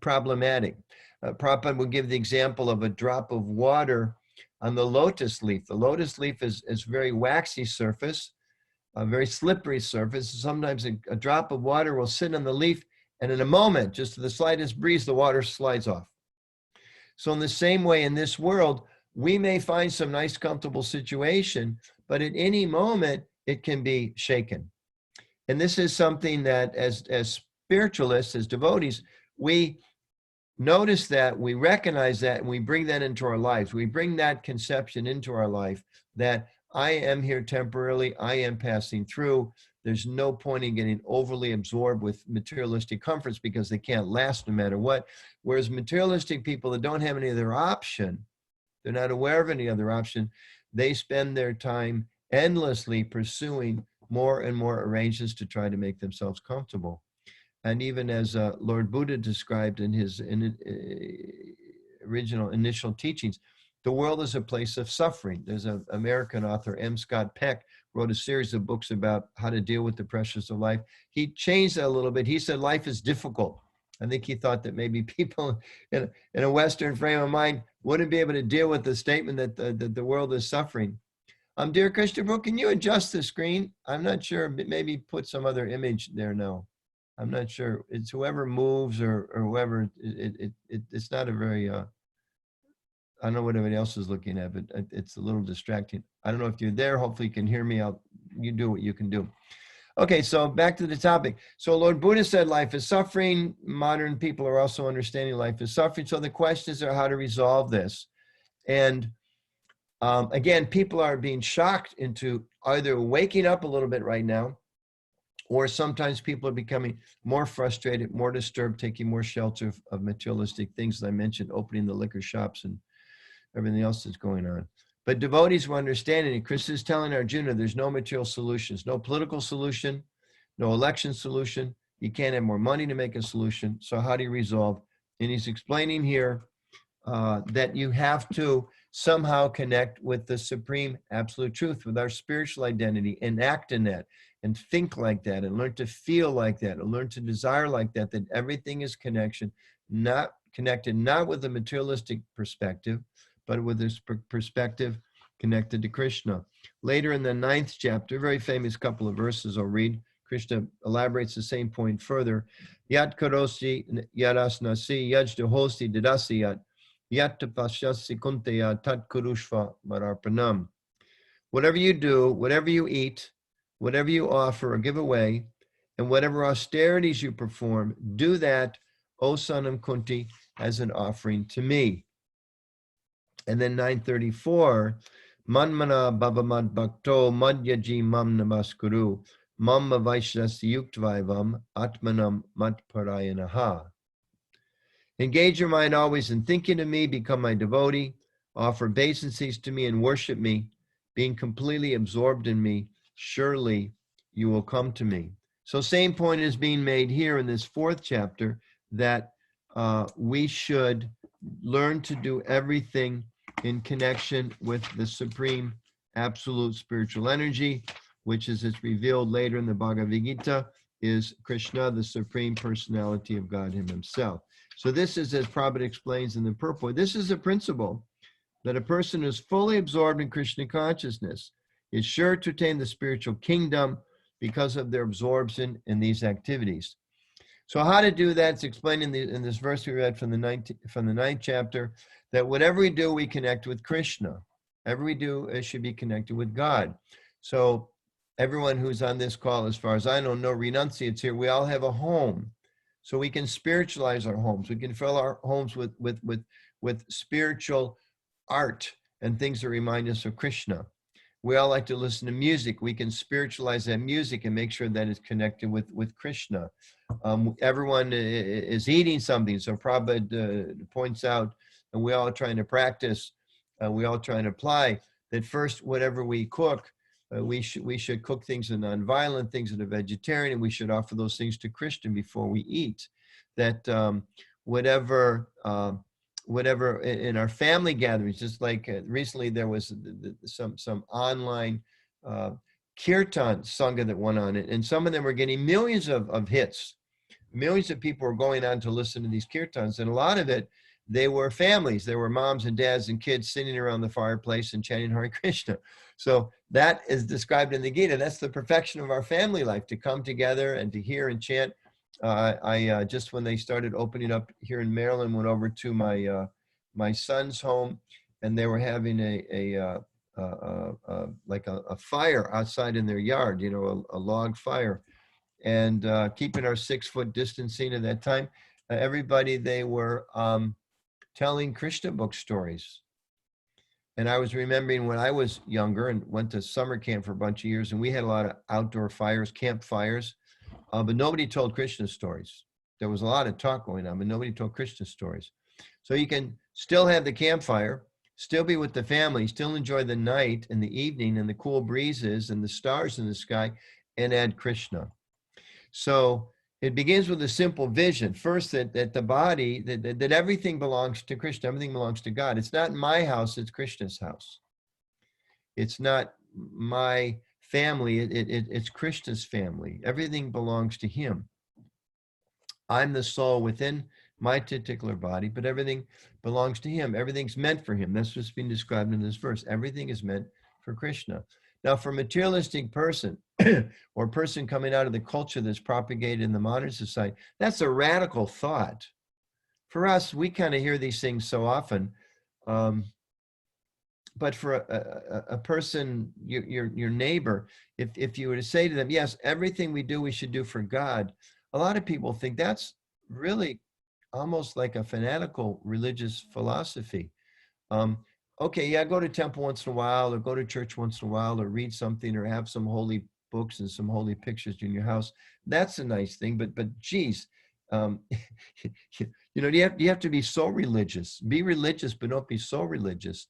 problematic. Prabhupada will give the example of a drop of water on the lotus leaf. The lotus leaf is very waxy surface, a very slippery surface. Sometimes a drop of water will sit on the leaf, and in a moment, just to the slightest breeze, the water slides off. So in the same way, in this world, we may find some nice, comfortable situation, but at any moment, it can be shaken. And this is something that as spiritualists, as devotees, we notice that, we recognize that, and we bring that into our lives. We bring that conception into our life that I am here temporarily, I am passing through. There's no point in getting overly absorbed with materialistic comforts because they can't last no matter what. Whereas materialistic people that don't have any other option, they're not aware of any other option, they spend their time endlessly pursuing more and more arrangements to try to make themselves comfortable. And even as Lord Buddha described in his original initial teachings, the world is a place of suffering. There's an American author, M. Scott Peck, wrote a series of books about how to deal with the pressures of life. He changed that a little bit. He said life is difficult. I think he thought that maybe people in a Western frame of mind wouldn't be able to deal with the statement that the world is suffering. Dear Krishna Prabhu, can you adjust the screen? I'm not sure. Maybe put some other image there now. I'm not sure. It's whoever moves or whoever. It's not a very. I don't know what everybody else is looking at, but it's a little distracting. I don't know if you're there. Hopefully you can hear me. You do what you can do. Okay, so back to the topic. So Lord Buddha said life is suffering. Modern people are also understanding life is suffering. So the questions are how to resolve this. And again, people are being shocked into either waking up a little bit right now, or sometimes people are becoming more frustrated, more disturbed, taking more shelter of materialistic things, as I mentioned, opening the liquor shops and everything else that's going on. But devotees were understanding it. Krishna is telling Arjuna there's no material solutions, no political solution, no election solution. You can't have more money to make a solution. So how do you resolve? And he's explaining here that you have to somehow connect with the supreme absolute truth, with our spiritual identity, and act in that, and think like that, and learn to feel like that, and learn to desire like that, that everything is connected, not with a materialistic perspective, but with this perspective connected to Krishna. Later in the 9th chapter, very famous couple of verses I'll read, Krishna elaborates the same point further. Yat karosi yadasnasi yajdahosi didasi yat Yat tapashyasi kunteya tat kurushva mararpanam. Whatever you do, whatever you eat, whatever you offer or give away, and whatever austerities you perform, do that, O son of Kunti, as an offering to me. And then 934, Manmana Bhavamad Bhakto Madhyaji Mam Namaskuru Mamma Vaishyasi Yuktvaivam Atmanam Matparayanaha. Engage your mind always in thinking of me, become my devotee, offer obeisances to me and worship me, being completely absorbed in me, surely you will come to me. So same point is being made here in this 4th chapter, that we should learn to do everything in connection with the supreme absolute spiritual energy, which is it's revealed later in the Bhagavad Gita, is Krishna, the supreme personality of God himself. So this is, as Prabhupada explains in the purport, this is a principle that a person who is fully absorbed in Krishna consciousness is sure to attain the spiritual kingdom because of their absorption in these activities. So how to do that is explained in this verse we read from the 9th chapter, that whatever we do, we connect with Krishna. Whatever we do, it should be connected with God. So everyone who's on this call, as far as I know, no renunciates here, we all have a home. So we can spiritualize our homes. We can fill our homes with spiritual art and things that remind us of Krishna. We all like to listen to music. We can spiritualize that music and make sure that it's connected with Krishna. Everyone is eating something. So Prabhupada points out, and we all trying to practice, we all trying to apply, that first, whatever we cook, we should cook things that are nonviolent, things that are vegetarian, and we should offer those things to Krishna before we eat. That whatever in our family gatherings, just like recently there was some online kirtan sangha that went on, and some of them were getting millions of hits. Millions of people were going on to listen to these kirtans, and a lot of it, they were families. There were moms and dads and kids sitting around the fireplace and chanting Hare Krishna. So that is described in the Gita. That's the perfection of our family life, to come together and to hear and chant. I just, when they started opening up here in Maryland, went over to my son's home, and they were having a fire outside in their yard, you know, a log fire, and keeping our 6-foot distancing at that time. Everybody, they were telling Krishna book stories. And I was remembering when I was younger and went to summer camp for a bunch of years, and we had a lot of outdoor fires, campfires, but nobody told Krishna stories. There was a lot of talk going on, but nobody told Krishna stories. So you can still have the campfire, still be with the family, still enjoy the night and the evening and the cool breezes and the stars in the sky, and add Krishna. So it begins with a simple vision. First, that the body, that everything belongs to Krishna, everything belongs to God. It's not my house, it's Krishna's house. It's not my family, it's Krishna's family. Everything belongs to him. I'm the soul within my particular body, but everything belongs to him. Everything's meant for him. That's what's being described in this verse. Everything is meant for Krishna. Now, for a materialistic person or person coming out of the culture that's propagated in the modern society, that's a radical thought. For us, we kind of hear these things so often. But for a person, your neighbor, if you were to say to them, yes, everything we do, we should do for God, a lot of people think that's really almost like a fanatical religious philosophy. Okay, yeah, go to temple once in a while, or go to church once in a while, or read something, or have some holy books and some holy pictures in your house. That's a nice thing, but geez, you know, you have to be so religious. Be religious, but don't be so religious.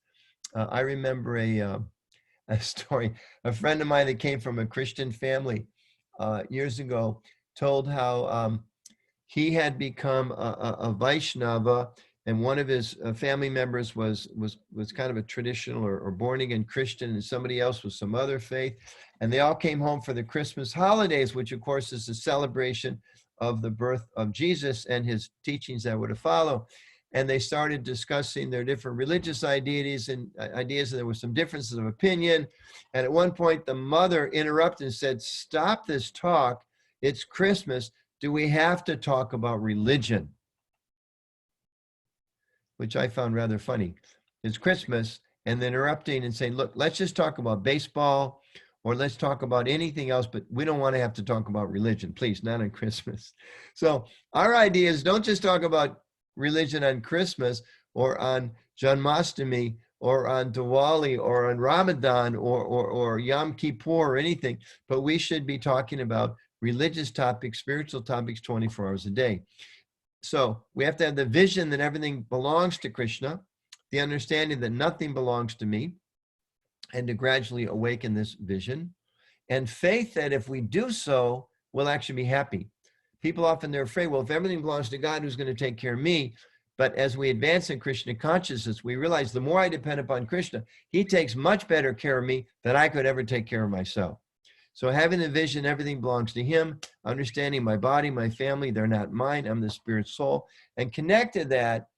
I remember a story. A friend of mine that came from a Christian family years ago told how he had become a Vaishnava, and one of his family members was kind of a traditional or born again Christian, and somebody else was some other faith, and they all came home for the Christmas holidays, which of course is a celebration of the birth of Jesus and his teachings that were to follow. And they started discussing their different religious ideas, and there were some differences of opinion. And at one point, the mother interrupted and said, "Stop this talk. It's Christmas. Do we have to talk about religion?" which I found rather funny. It's Christmas, and then interrupting and saying, look, let's just talk about baseball, or let's talk about anything else, but we don't want to have to talk about religion, please, not on Christmas. So our idea is don't just talk about religion on Christmas or on Janmashtami or on Diwali or on Ramadan or Yom Kippur or anything, but we should be talking about religious topics, spiritual topics 24 hours a day. So we have to have the vision that everything belongs to Krishna, the understanding that nothing belongs to me, and to gradually awaken this vision, and faith that if we do so, we'll actually be happy. People often, they're afraid, well, if everything belongs to God, who's going to take care of me? But as we advance in Krishna consciousness, we realize the more I depend upon Krishna, he takes much better care of me than I could ever take care of myself. So having the vision, everything belongs to him, understanding my body, my family, they're not mine, I'm the spirit soul, and connect to that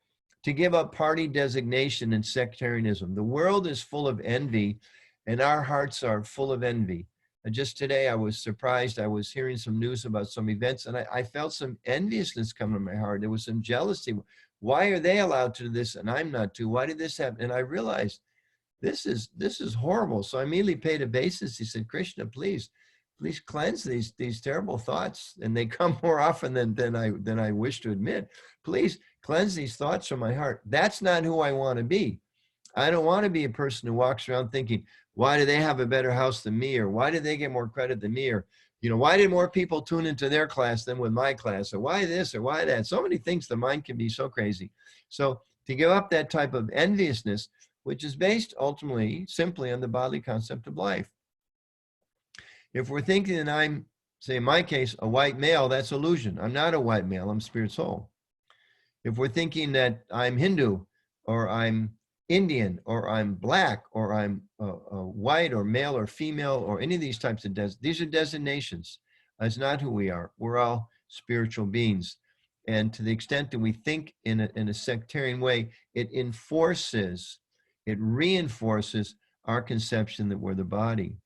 to give up party designation and sectarianism. The world is full of envy, and our hearts are full of envy. And just today, I was surprised. I was hearing some news about some events, and I felt some enviousness come to my heart. There was some jealousy. Why are they allowed to do this and I'm not to? Why did this happen? And I realized this is horrible. So I immediately paid obeisance. He said, Krishna, please cleanse these terrible thoughts. And they come more often than I wish to admit. Please cleanse these thoughts from my heart. That's not who I want to be. I don't want to be a person who walks around thinking, why do they have a better house than me? Or why did they get more credit than me? Or, why did more people tune into their class than with my class? Or why this or why that? So many things, the mind can be so crazy. So to give up that type of enviousness, which is based ultimately simply on the bodily concept of life. If we're thinking that I'm, say in my case, a white male, that's illusion. I'm not a white male, I'm spirit soul. If we're thinking that I'm Hindu or I'm Indian or I'm black or I'm white or male or female or any of these types of these are designations. That's not who we are. We're all spiritual beings. And to the extent that we think in a sectarian way, it reinforces our conception that we're the body.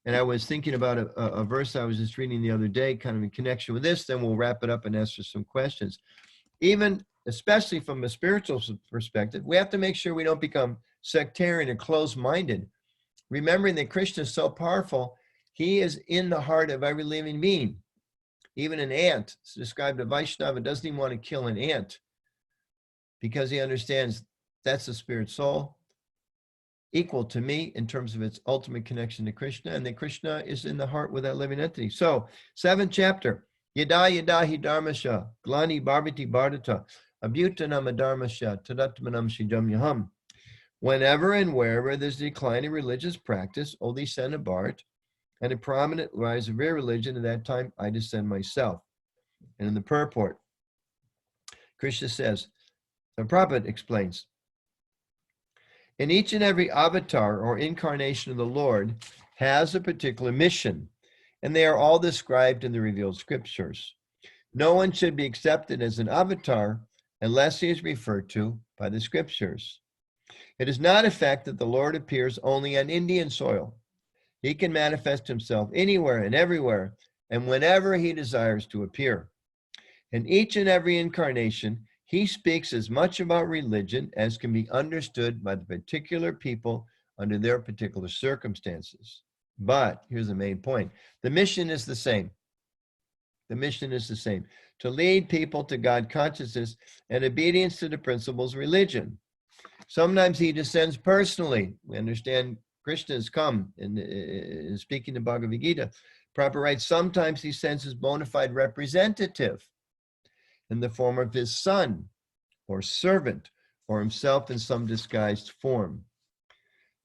And I was thinking about a verse I was just reading the other day, kind of in connection with this, then we'll wrap it up and answer some questions. Even, especially from a spiritual perspective, we have to make sure we don't become sectarian and closed-minded. Remembering that Krishna is so powerful, he is in the heart of every living being. Even an ant, it's described, a Vaishnava doesn't even want to kill an ant because he understands that's the spirit soul, equal to me in terms of its ultimate connection to Krishna, and that Krishna is in the heart with that living entity. So, 7th chapter, Yada yada hi dharmasya, glani bharvati bhardata, abhutanam adharmasya, tadatmanam shijam yaham. Whenever and wherever there's a decline in religious practice, O descend of Bharat, and a prominent rise of irreligion, at that time I descend myself. And in the purport, Krishna says, the Prabhupada explains, in each and every avatar or incarnation of the Lord has a particular mission, and they are all described in the revealed scriptures. No one should be accepted as an avatar unless he is referred to by the scriptures. It is not a fact that the Lord appears only on Indian soil. He can manifest himself anywhere and everywhere, and whenever he desires to appear. In each and every incarnation, he speaks as much about religion as can be understood by the particular people under their particular circumstances. But here's the main point. The mission is the same. The mission is the same. To lead people to God consciousness and obedience to the principles of religion. Sometimes he descends personally. We understand Krishna has come in speaking to Bhagavad Gita. Prabhupada writes, sometimes he sends his bona fide representative in the form of his son or servant or himself in some disguised form.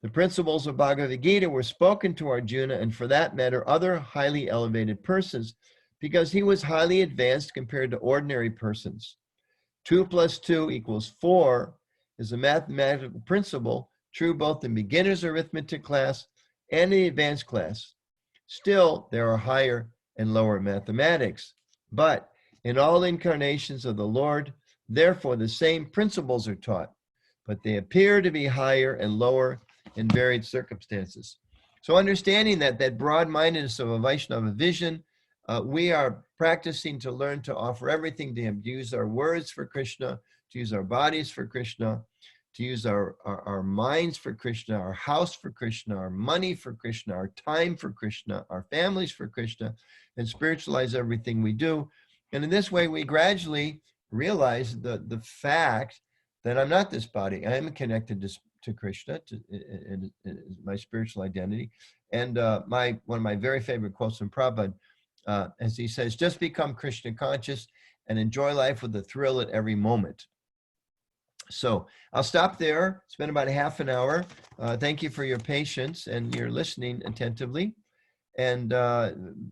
The principles of Bhagavad Gita were spoken to Arjuna and for that matter other highly elevated persons because he was highly advanced compared to ordinary persons. 2 + 2 = 4 is a mathematical principle true both in beginner's arithmetic class and in the advanced class. Still, there are higher and lower mathematics, but in all incarnations of the Lord, therefore the same principles are taught, but they appear to be higher and lower in varied circumstances. So understanding that broad-mindedness of a Vaishnava vision, we are practicing to learn to offer everything to him, to use our words for Krishna, to use our bodies for Krishna, to use our minds for Krishna, our house for Krishna, our money for Krishna, our time for Krishna, our families for Krishna, and spiritualize everything we do. And in this way, we gradually realize the fact that I'm not this body. I am connected to Krishna, in my spiritual identity. And one of my very favorite quotes from Prabhupada, as he says, just become Krishna conscious and enjoy life with a thrill at every moment. So I'll stop there. It's been about a half an hour. Thank you for your patience and your listening attentively. And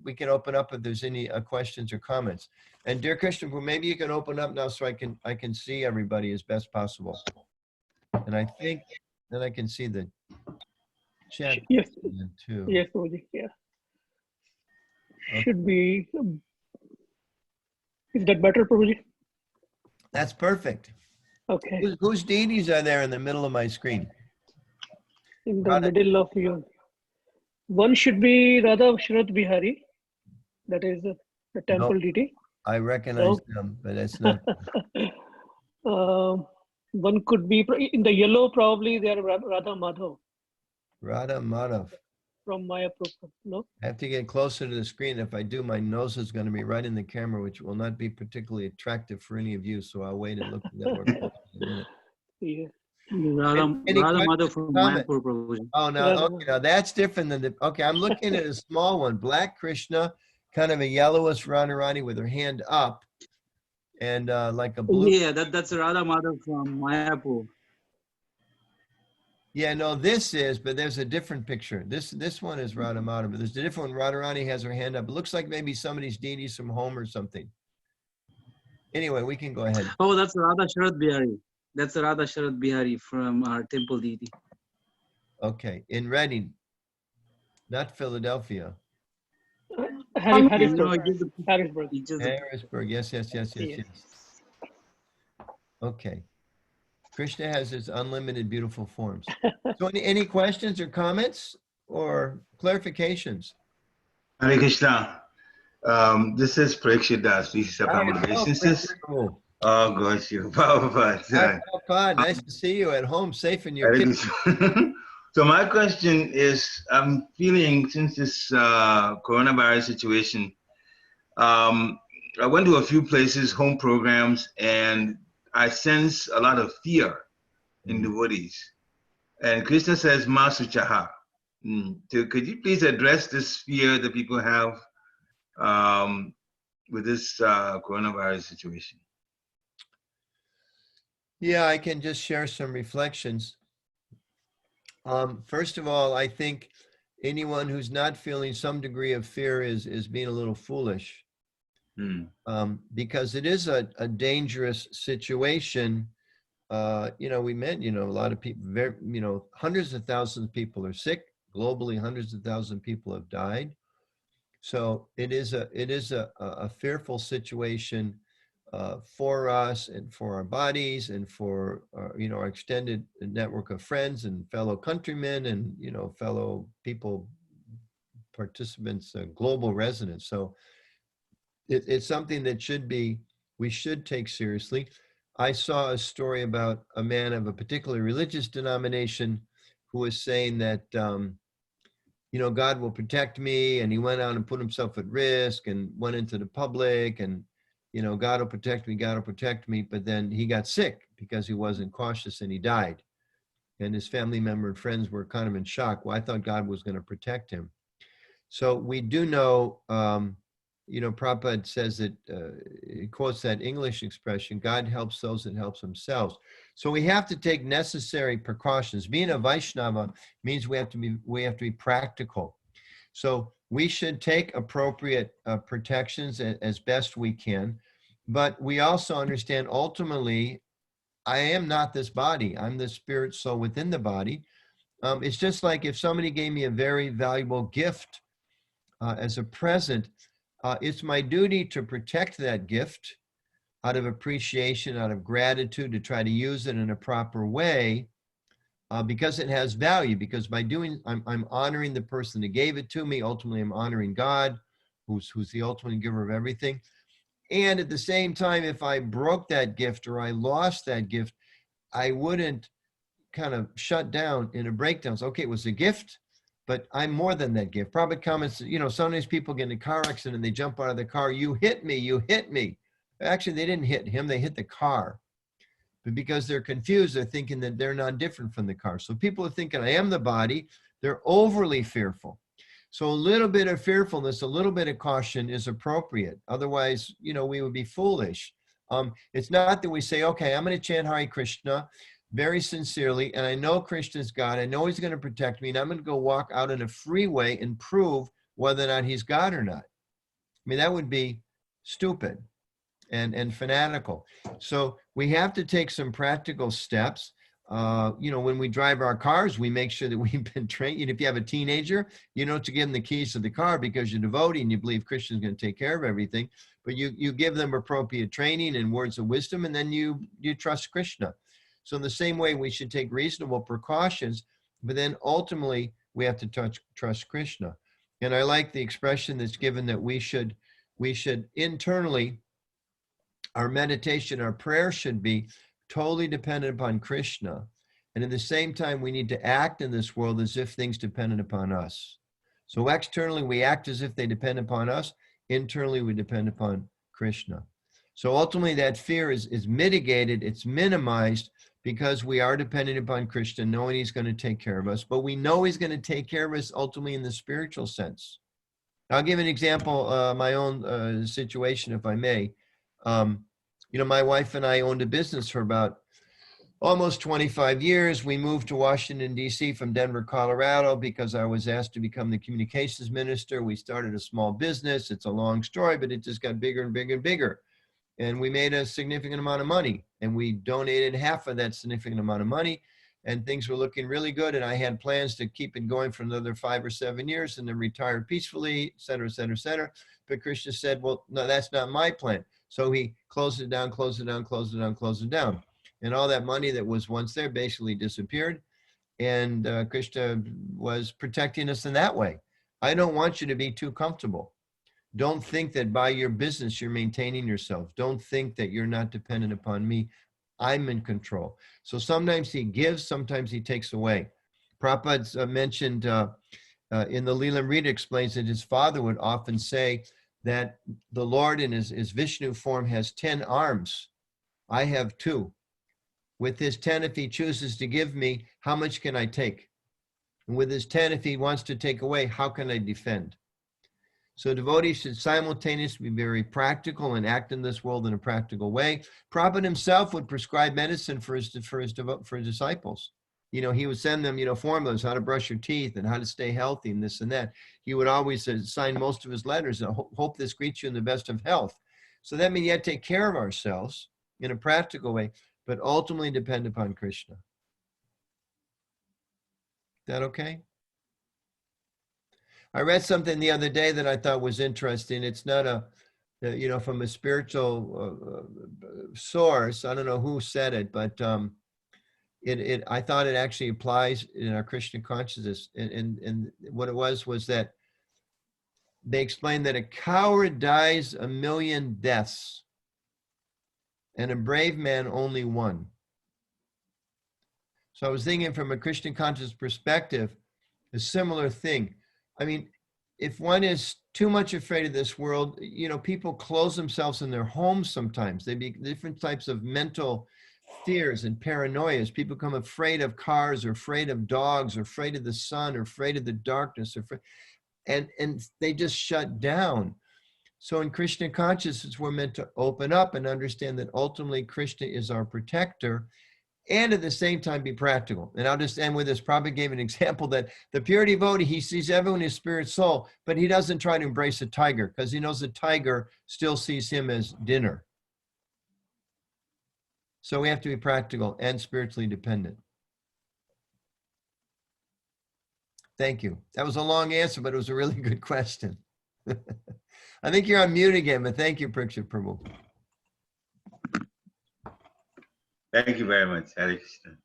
we can open up if there's any questions or comments. And dear Krishna, well, maybe you can open up now so I can see everybody as best possible. And I think that I can see the chat. Yes. Too. Yes, Prabhuji. Yeah. Okay. Should be. Is that better, Prabhuji? That's perfect. Okay. Whose deities are there in the middle of my screen? In the middle of you. One should be Radha Sharath Bihari. That is the temple deity. I recognize them, but it's not. One could be in the yellow, probably they are Radha Madhav. Radha Madhav. From Mayapur. No? I have to get closer to the screen. If I do, my nose is going to be right in the camera, which will not be particularly attractive for any of you. So I'll wait and look at that more closely in a minute. Yeah. Radha Madhav from Mayapur, Prabhuji. Oh, no. Okay, now that's different than the. Okay, I'm looking at a small one. Black Krishna, kind of a yellowish Radharani with her hand up, and like a blue. Yeah, that's Radha Madhav from Mayapur. Yeah, no, this is, but there's a different picture. This one is Radha Madhav, but there's a different one. Radharani has her hand up. It looks like maybe somebody's deities from home or something. Anyway, we can go ahead. Oh, that's Radha Sharath Bihari. That's Radha Sharath Bihari from our temple deity. Okay, in Reading, not Philadelphia. Harrisburg. Harrisburg, yes. Okay. Krishna has his unlimited beautiful forms. So any questions or comments or clarifications? Hare Krishna. This is Prekshit Das. This is about motivation. Oh, gosh, you. Prabhupada, nice to see you at home, safe in your kitchen. So my question is, I'm feeling since this coronavirus situation, I went to a few places, home programs, and I sense a lot of fear in devotees. And Krishna says, Masuchaha. So could you please address this fear that people have with this coronavirus situation? Yeah, I can just share some reflections. First of all, I think anyone who's not feeling some degree of fear is being a little foolish. Because it is a dangerous situation. We met, a lot of people, hundreds of thousands of people are sick globally. Hundreds of thousands of people have died. So it is a fearful situation for us and for our bodies and for our extended network of friends and fellow countrymen and fellow people, participants, global residents. So it's something that we should take seriously. I saw a story about a man of a particular religious denomination who was saying that, God will protect me. And he went out and put himself at risk and went into the public and, God will protect me. But then he got sick because he wasn't cautious and he died. And his family member and friends were kind of in shock. Well, I thought God was going to protect him. So we do know, Prabhupada says that, he quotes that English expression, God helps those that help themselves. So we have to take necessary precautions. Being a Vaishnava means we have to be practical. So we should take appropriate protections as best we can. But we also understand ultimately, I am not this body. I'm the spirit soul within the body. It's just like if somebody gave me a very valuable gift as a present, it's my duty to protect that gift out of appreciation, out of gratitude, to try to use it in a proper way because it has value. Because by doing, I'm honoring the person that gave it to me. Ultimately, I'm honoring God, who's the ultimate giver of everything. And at the same time, if I broke that gift or I lost that gift, I wouldn't kind of shut down in a breakdown. So, okay, it was a gift, but I'm more than that gift. Prabhupada comments, you know, sometimes people get in a car accident and they jump out of the car. You hit me, you hit me. Actually, they didn't hit him, they hit the car. But because they're confused, they're thinking that they're not different from the car. So people are thinking, I am the body. They're overly fearful. So a little bit of fearfulness, a little bit of caution is appropriate. Otherwise, you know, we would be foolish. It's not that we say, okay, I'm going to chant Hare Krishna very sincerely, and I know Krishna's God. I know he's going to protect me, and I'm going to go walk out in a freeway and prove whether or not he's God or not. I mean, that would be stupid and fanatical. So we have to take some practical steps. You know, when we drive our cars, we make sure that we've been trained. And if you have a teenager, you know, to give them the keys to the car because you're devotee and you believe Krishna's going to take care of everything. But you give them appropriate training and words of wisdom, and then you trust Krishna. So in the same way, we should take reasonable precautions, but then ultimately we have to trust Krishna. And I like the expression that's given that we should internally, our meditation, our prayer should be totally dependent upon Krishna. And at the same time, we need to act in this world as if things depended upon us. So externally, we act as if they depend upon us. Internally, we depend upon Krishna. So ultimately, that fear is mitigated, it's minimized because we are dependent upon Krishna, knowing he's going to take care of us. But we know he's going to take care of us ultimately in the spiritual sense. I'll give an example, my own situation, if I may. You know, my wife and I owned a business for about almost 25 years. We moved to Washington, D.C. from Denver, Colorado, because I was asked to become the communications minister. We started a small business. It's a long story, but it just got bigger and bigger and bigger. And we made a significant amount of money, and we donated half of that significant amount of money, and things were looking really good. And I had plans to keep it going for another 5 or 7 years and then retire peacefully, et cetera, et cetera, et cetera. But Krishna said, well, no, that's not my plan. So he closed it down, closed it down, closed it down, closed it down. And all that money that was once there basically disappeared. And Krishna was protecting us in that way. I don't want you to be too comfortable. Don't think that by your business you're maintaining yourself. Don't think that you're not dependent upon me. I'm in control. So sometimes he gives, sometimes he takes away. Prabhupada mentioned in the Leela Rita explains that his father would often say that the Lord in his Vishnu form has 10 arms. I have 2. With his 10, if he chooses to give me, how much can I take? And with his 10, if he wants to take away, how can I defend? So devotees should simultaneously be very practical and act in this world in a practical way. Prabhupada himself would prescribe medicine for his disciples. You know, he would send them, you know, formulas, how to brush your teeth and how to stay healthy and this and that. He would always sign most of his letters, hope this greets you in the best of health. So that means you have to take care of ourselves in a practical way, but ultimately depend upon Krishna. Is that okay? I read something the other day that I thought was interesting. It's not you know, from a spiritual source. I don't know who said it, but I thought it actually applies in our Krishna consciousness. And what it was that they explained that a coward dies 1,000,000 deaths and a brave man only one. So I was thinking from a Krishna conscious perspective, a similar thing. I mean, if one is too much afraid of this world, you know, people close themselves in their homes sometimes. They be different types of mental fears and paranoias. People become afraid of cars or afraid of dogs or afraid of the sun or afraid of the darkness, and they just shut down. So in Krishna consciousness, we're meant to open up and understand that ultimately Krishna is our protector, and at the same time be practical. And I'll just end with this. Prabhupada gave an example that the pure devotee, he sees everyone as spirit soul, but he doesn't try to embrace a tiger because he knows the tiger still sees him as dinner. So we have to be practical and spiritually dependent. Thank you. That was a long answer, but it was a really good question. I think you're on mute again, but thank you, Berks Prabhu. Thank you very much, Hare Krishna.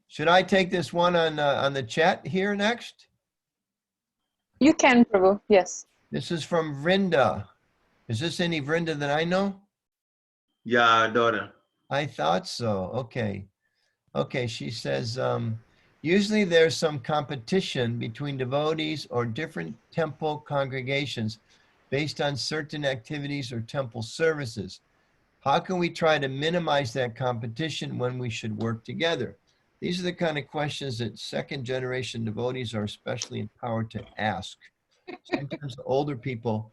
Should I take this one on the chat here next? You can, Prabhu. Yes. This is from Vrinda. Is this any Vrinda that I know? Yeah, daughter. I thought so. Okay. Okay, she says, usually there's some competition between devotees or different temple congregations based on certain activities or temple services. How can we try to minimize that competition when we should work together? These are the kind of questions that second generation devotees are especially empowered to ask. Sometimes older people,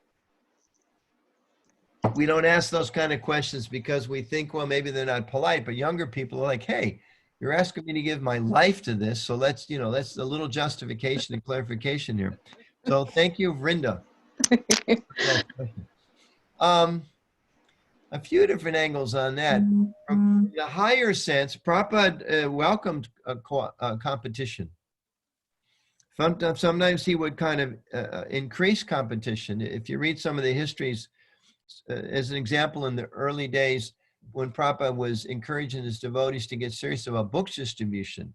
we don't ask those kind of questions because we think, well, maybe they're not polite, but younger people are like, hey, you're asking me to give my life to this. So let's, that's a little justification and clarification here. So thank you, Vrinda. A few different angles on that. From the higher sense, Prabhupada welcomed competition. Sometimes he would kind of increase competition. If you read some of the histories, as an example, in the early days when Prabhupada was encouraging his devotees to get serious about book distribution,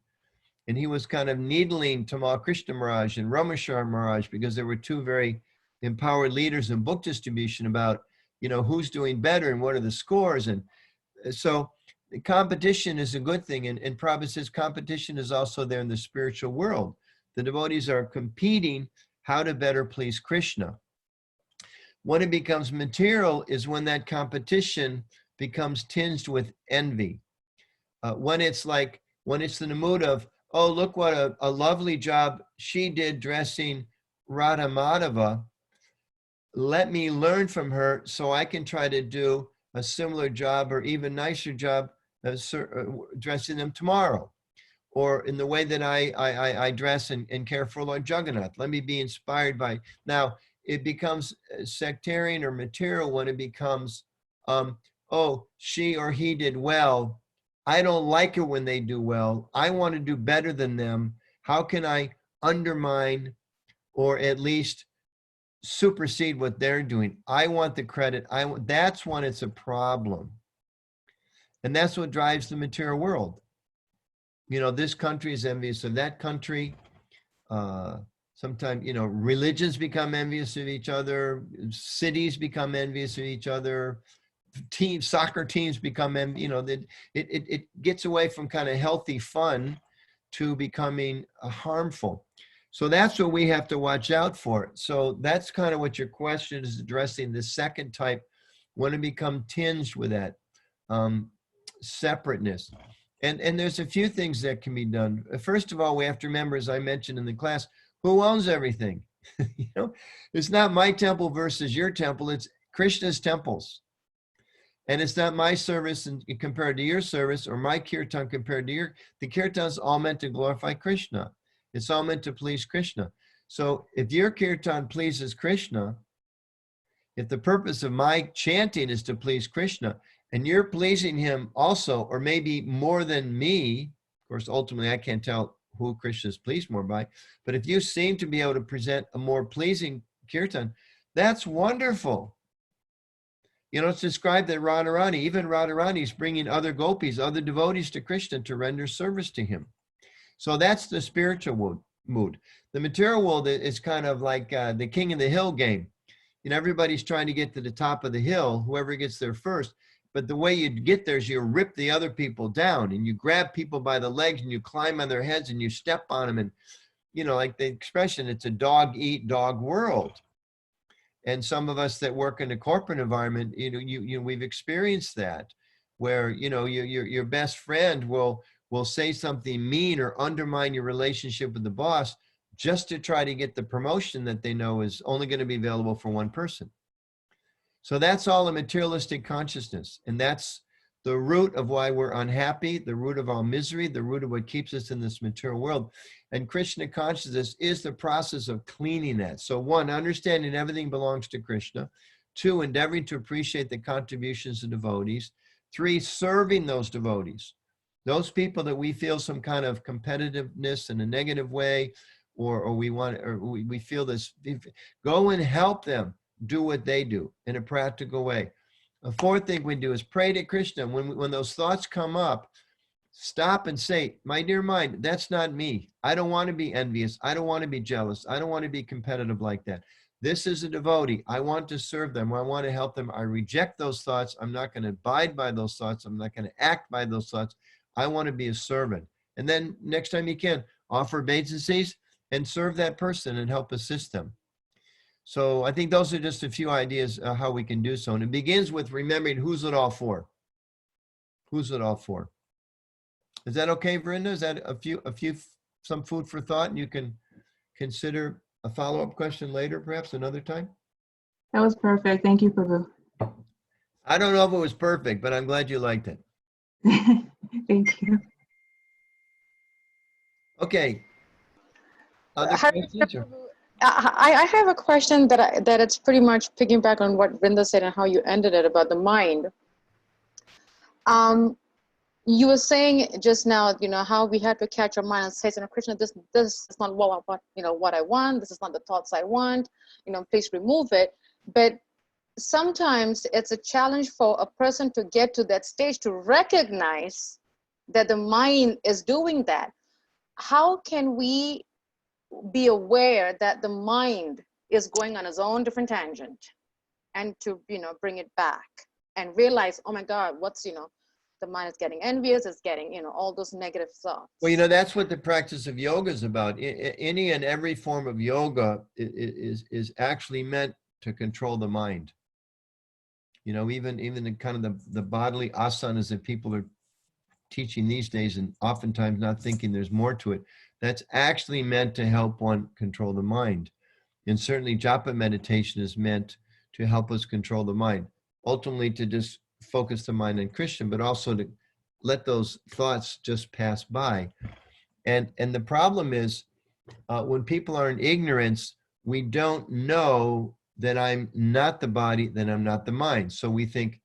and he was kind of needling Tamal Krishna Maharaj and Rameshwar Maharaj because there were two very empowered leaders in book distribution about, who's doing better and what are the scores. And so the competition is a good thing. And Prabhupada says competition is also there in the spiritual world. The devotees are competing how to better please Krishna. When it becomes material is when that competition becomes tinged with envy. When it's in the mood of, oh, look what a lovely job she did dressing Radha Madhava. Let me learn from her so I can try to do a similar job or even nicer job dressing them tomorrow. Or in the way that I dress and care for Lord Jagannath. Let me be inspired by. Now, it becomes sectarian or material when it becomes, oh, she or he did well. I don't like it when they do well. I want to do better than them. How can I undermine or at least supersede what they're doing? I want the credit. That's when it's a problem. And that's what drives the material world. This country is envious of that country. Sometimes, religions become envious of each other. Cities become envious of each other. Soccer teams become, it gets away from kind of healthy fun to becoming harmful. So that's what we have to watch out for. So that's kind of what your question is addressing, the second type, when it becomes tinged with that separateness. And there's a few things that can be done. First of all, we have to remember, as I mentioned in the class, who owns everything? It's not my temple versus your temple. It's Krishna's temples. And it's not my service compared to your service or my kirtan compared to your. The kirtan is all meant to glorify Krishna. It's all meant to please Krishna. So if your kirtan pleases Krishna, if the purpose of my chanting is to please Krishna, and you're pleasing him also, or maybe more than me, of course, ultimately I can't tell who Krishna is pleased more by, but if you seem to be able to present a more pleasing kirtan, that's wonderful. It's described that Radharani, even Radharani is bringing other gopis, other devotees to Krishna to render service to him. So that's the spiritual mood. The material world is kind of like the king of the hill game. Everybody's trying to get to the top of the hill, whoever gets there first. But the way you get there is you rip the other people down and you grab people by the legs and you climb on their heads and you step on them. And, like the expression, it's a dog eat dog world. And some of us that work in a corporate environment, we've experienced that where, your best friend will say something mean or undermine your relationship with the boss just to try to get the promotion that they know is only going to be available for one person. So that's all a materialistic consciousness. And that's the root of why we're unhappy, the root of all misery, the root of what keeps us in this material world. And Krishna consciousness is the process of cleaning that. So 1, understanding everything belongs to Krishna. 2, endeavoring to appreciate the contributions of devotees. 3, serving those devotees. Those people that we feel some kind of competitiveness in a negative way, or we feel this, go and help them do what they do in a practical way. A 4th thing we do is pray to Krishna. When those thoughts come up, stop and say, my dear mind, that's not me. I don't want to be envious. I don't want to be jealous. I don't want to be competitive like that. This is a devotee. I want to serve them. I want to help them. I reject those thoughts. I'm not going to abide by those thoughts. I'm not going to act by those thoughts. I want to be a servant. And then next time you can, offer obeisances and serve that person and help assist them. So I think those are just a few ideas how we can do so. And it begins with remembering who's it all for. Who's it all for? Is that okay, Verinda? Is that some food for thought, and you can consider a follow-up question later, perhaps another time? That was perfect. Thank you, Prabhu. I don't know if it was perfect, but I'm glad you liked it. Thank you. Okay. Other questions? Or? I have a question that it's pretty much piggyback on what Vrinda said and how you ended it about the mind. You were saying just now, how we had to catch our mind and say, Krishna, this is not what I want. This is not the thoughts I want. Please remove it. But sometimes it's a challenge for a person to get to that stage to recognize that the mind is doing that. How can we be aware that the mind is going on its own different tangent, and to bring it back and realize, oh my God, what's the mind is getting envious, it's getting all those negative thoughts. Well, that's what the practice of yoga is about. Any and every form of yoga is actually meant to control the mind. Even the kind of the bodily asanas that people are teaching these days, and oftentimes not thinking there's more to it, that's actually meant to help one control the mind. And certainly japa meditation is meant to help us control the mind, ultimately to just focus the mind on Krishna, but also to let those thoughts just pass by. And the problem is when people are in ignorance, we don't know that I'm not the body, that I'm not the mind. So we think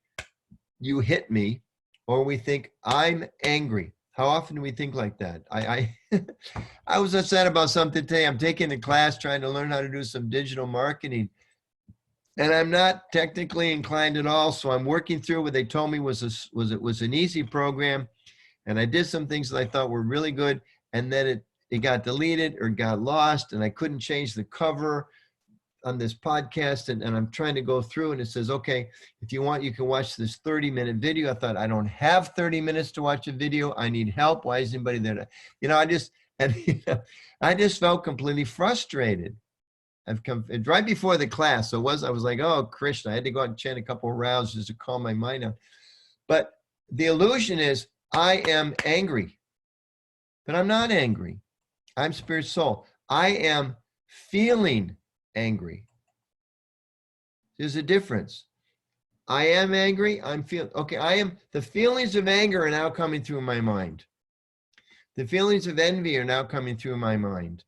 you hit me, or we think I'm angry. How often do we think like that? I was upset about something today. I'm taking a class trying to learn how to do some digital marketing, and I'm not technically inclined at all. So I'm working through what they told me was an easy program, and I did some things that I thought were really good, and then it got deleted or got lost, and I couldn't change the cover on this podcast, and I'm trying to go through, and it says, okay, if you want, you can watch this 30-minute video. I thought, I don't have 30 minutes to watch a video. I need help. Why is anybody there? I just felt completely frustrated. I've come right before the class. So I was like, oh, Krishna, I had to go out and chant a couple of rounds just to calm my mind down. But the illusion is I am angry, but I'm not angry. I'm spirit soul. I am feeling angry. There's a difference. I am angry. I'm feeling, okay, the feelings of anger are now coming through my mind. The feelings of envy are now coming through my mind.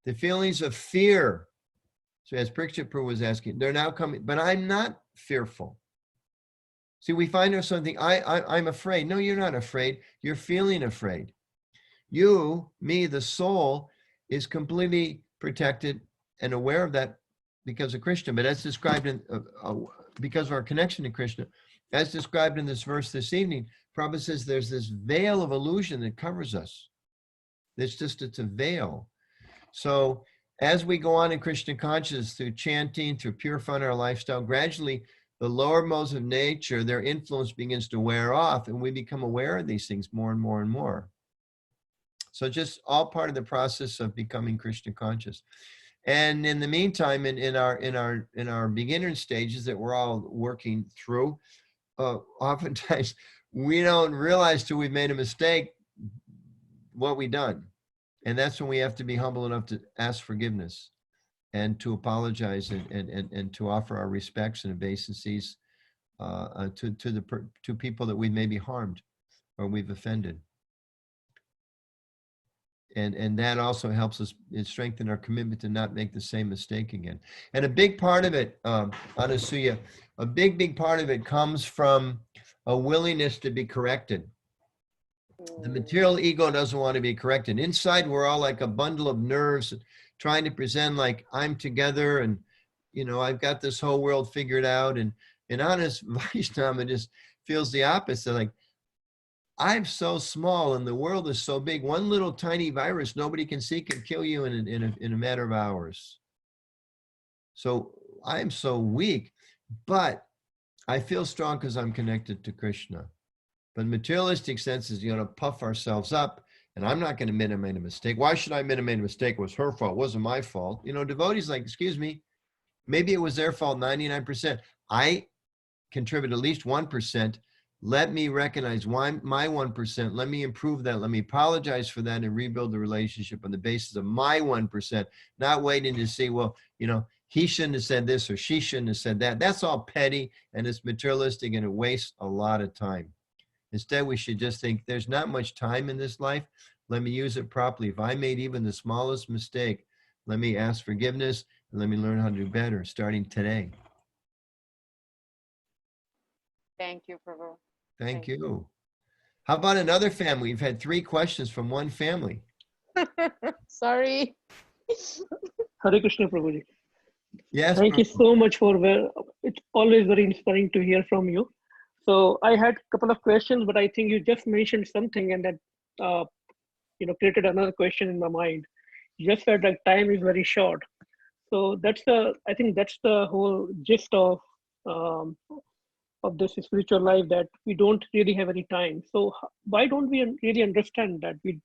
The feelings of fear, so as Berks Bhakti was asking, they're now coming, but I'm not fearful. See, we find out something, I'm afraid. No, you're not afraid. You're feeling afraid. You, me, the soul, is completely protected and aware of that because of Krishna, but as described in, because of our connection to Krishna, as described in this verse this evening, Prabhupada says there's this veil of illusion that covers us. It's a veil. So as we go on in Krishna consciousness through chanting, through purifying our lifestyle, gradually the lower modes of nature, their influence begins to wear off, and we become aware of these things more and more and more. So just all part of the process of becoming Krishna conscious. And in the meantime, in our beginner stages that we're all working through, oftentimes we don't realize till we've made a mistake what we've done. And that's when we have to be humble enough to ask forgiveness and to apologize and to offer our respects and obeisances to people that we maybe harmed or we've offended. And that also helps us strengthen our commitment to not make the same mistake again. And a big part of it, Anasuya, a big part of it comes from a willingness to be corrected. The material ego doesn't want to be corrected. Inside, we're all like a bundle of nerves trying to present like I'm together and, I've got this whole world figured out. And honest Vaishnava just feels the opposite. Like, I'm so small and the world is so big. One little tiny virus nobody can see can kill you in a matter of hours. So I am so weak, but I feel strong because I'm connected to Krishna. But materialistic sense is, you know, puff ourselves up, and I'm not going to minimize a mistake. Why should I minimize a mistake? It was her fault. It wasn't my fault. You know, devotees like, excuse me, maybe it was their fault 99%. I contribute at least 1%. Let me recognize why my 1%. Let me improve that. Let me apologize for that and rebuild the relationship on the basis of my 1%, not waiting to see, well, you know, he shouldn't have said this or she shouldn't have said that. That's all petty and it's materialistic and it wastes a lot of time. Instead, we should just think there's not much time in this life. Let me use it properly. If I made even the smallest mistake, let me ask forgiveness and let me learn how to do better starting today. Thank you, Prabhu. Thank you. How about another family? We've had 3 questions from one family. Sorry. Hare Krishna, Prabhuji. Yes. Thank you Prabhu. so much for, it's always very inspiring to hear from you. So I had a couple of questions, but I think you just mentioned something and that, you know, created another question in my mind. You just said that time is very short. So I think that's the whole gist of this spiritual life, that we don't really have any time. So why don't we really understand that we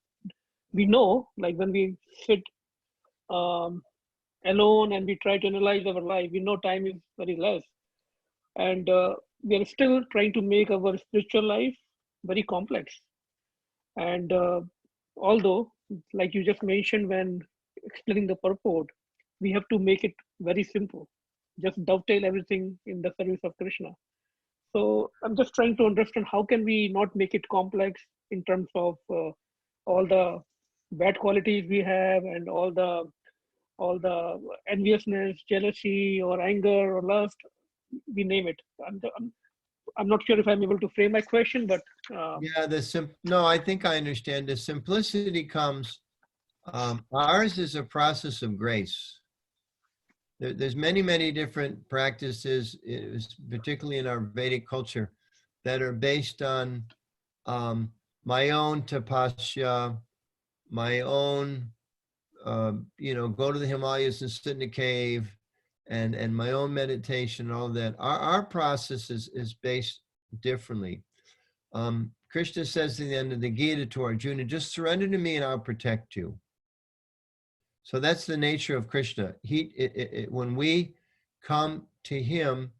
know, like when we sit alone and we try to analyze our life, we know time is very less. And we are still trying to make our spiritual life very complex. And although, like you just mentioned when explaining the purport, we have to make it very simple, just dovetail everything in the service of Krishna. So I'm just trying to understand how can we not make it complex in terms of all the bad qualities we have and all the enviousness, jealousy, or anger, or lust, we name it. I'm not sure if I'm able to frame my question, but Yeah, no, I think I understand. The simplicity comes, ours is a process of grace. There's many different practices, particularly in our Vedic culture, that are based on my own tapasya, my own, you know, go to the Himalayas and sit in a cave, and my own meditation, all of that. Our process is based differently. Krishna says at the end of the Gita to Arjuna, just surrender to me and I'll protect you. So that's the nature of Krishna. When we come to him,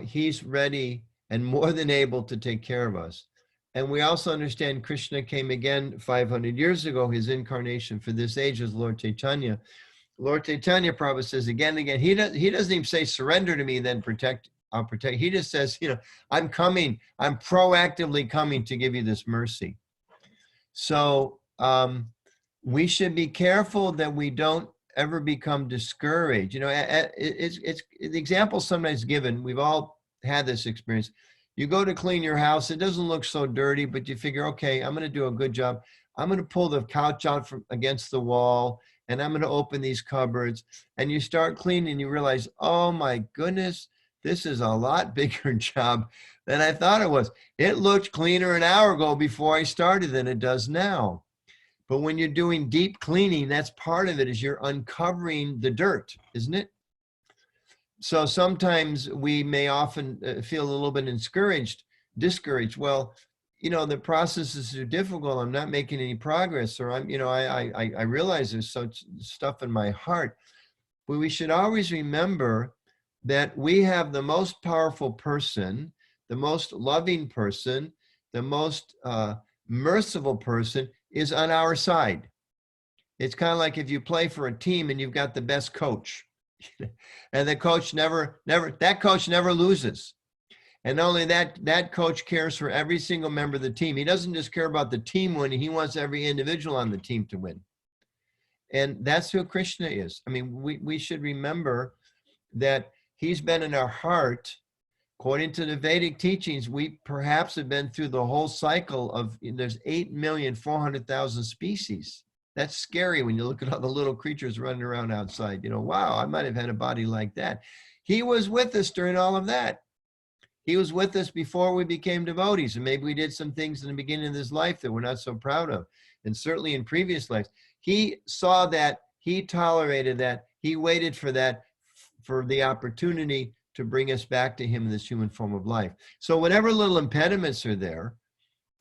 he's ready and more than able to take care of us. And we also understand Krishna came again 500 years ago. His incarnation for this age is Lord Chaitanya. Lord Chaitanya Prabhu says again and again, he doesn't even say surrender to me, then I'll protect. He just says, you know, I'm coming. I'm proactively coming to give you this mercy. So we should be careful that we don't ever become discouraged. You know, it's the example sometimes given. We've all had this experience. You go to clean your house. It doesn't look so dirty, but you figure, okay, I'm going to do a good job. I'm going to pull the couch out from against the wall, and I'm going to open these cupboards. And you start cleaning, and you realize, oh my goodness, this is a lot bigger job than I thought it was. It looked cleaner an hour ago before I started than it does now. But when you're doing deep cleaning, that's part of it, is you're uncovering the dirt, isn't it? So sometimes we may often feel a little bit discouraged. Well, you know, the processes are difficult. I'm not making any progress, or I realize there's such stuff in my heart. But we should always remember that we have the most powerful person, the most loving person, the most merciful person is on our side. It's kind of like if you play for a team and you've got the best coach, and the coach never loses. And not only that coach cares for every single member of the team. He doesn't just care about the team winning, he wants every individual on the team to win. And that's who Krishna is. I mean, we should remember that he's been in our heart. According to the Vedic teachings, we perhaps have been through the whole cycle of, there's 8,400,000 species. That's scary when you look at all the little creatures running around outside. You know, wow, I might have had a body like that. He was with us during all of that. He was with us before we became devotees. And maybe we did some things in the beginning of this life that we're not so proud of. And certainly in previous lives. He saw that, he tolerated that, he waited for that for the opportunity to bring us back to him in this human form of life. So whatever little impediments are there,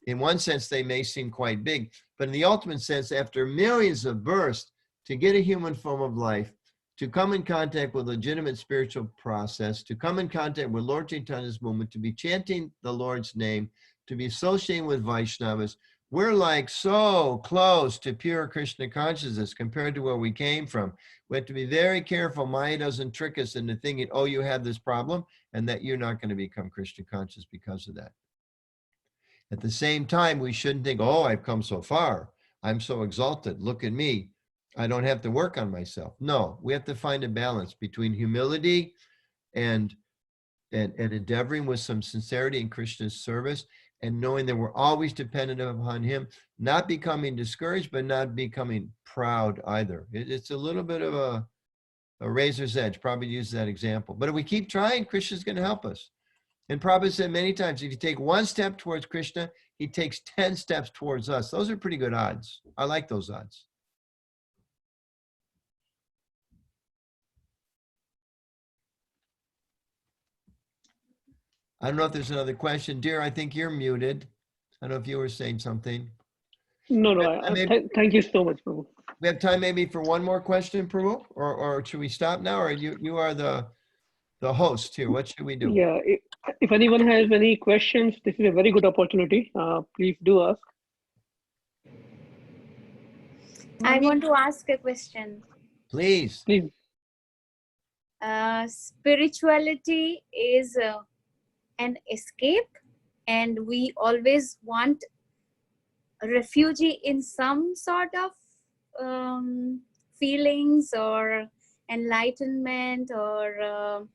in one sense, they may seem quite big, but in the ultimate sense, after millions of births, to get a human form of life, to come in contact with legitimate spiritual process, to come in contact with Lord Chaitanya's movement, to be chanting the Lord's name, to be associating with Vaishnavas, we're like so close to pure Krishna consciousness compared to where we came from. We have to be very careful Maya doesn't trick us into thinking, oh, you have this problem, and that you're not going to become Krishna conscious because of that. At the same time, we shouldn't think, oh, I've come so far. I'm so exalted. Look at me. I don't have to work on myself. No, we have to find a balance between humility and endeavoring with some sincerity in Krishna's service, and knowing that we're always dependent upon him, not becoming discouraged, but not becoming proud either. It's a little bit of a razor's edge, probably use that example. But if we keep trying, Krishna's going to help us. And Prabhupada said many times, if you take one step towards Krishna, he takes 10 steps towards us. Those are pretty good odds. I like those odds. I don't know if there's another question. Dear, I think you're muted. I don't know if you were saying something. No, thank you so much, Prabhu. We have time maybe for one more question, Prabhu? Or should we stop now? Or you are the host here. What should we do? Yeah, if anyone has any questions, this is a very good opportunity. Please do ask. I want to ask a question. Please. Please. Spirituality is an escape, and we always want a refuge in some sort of feelings or enlightenment or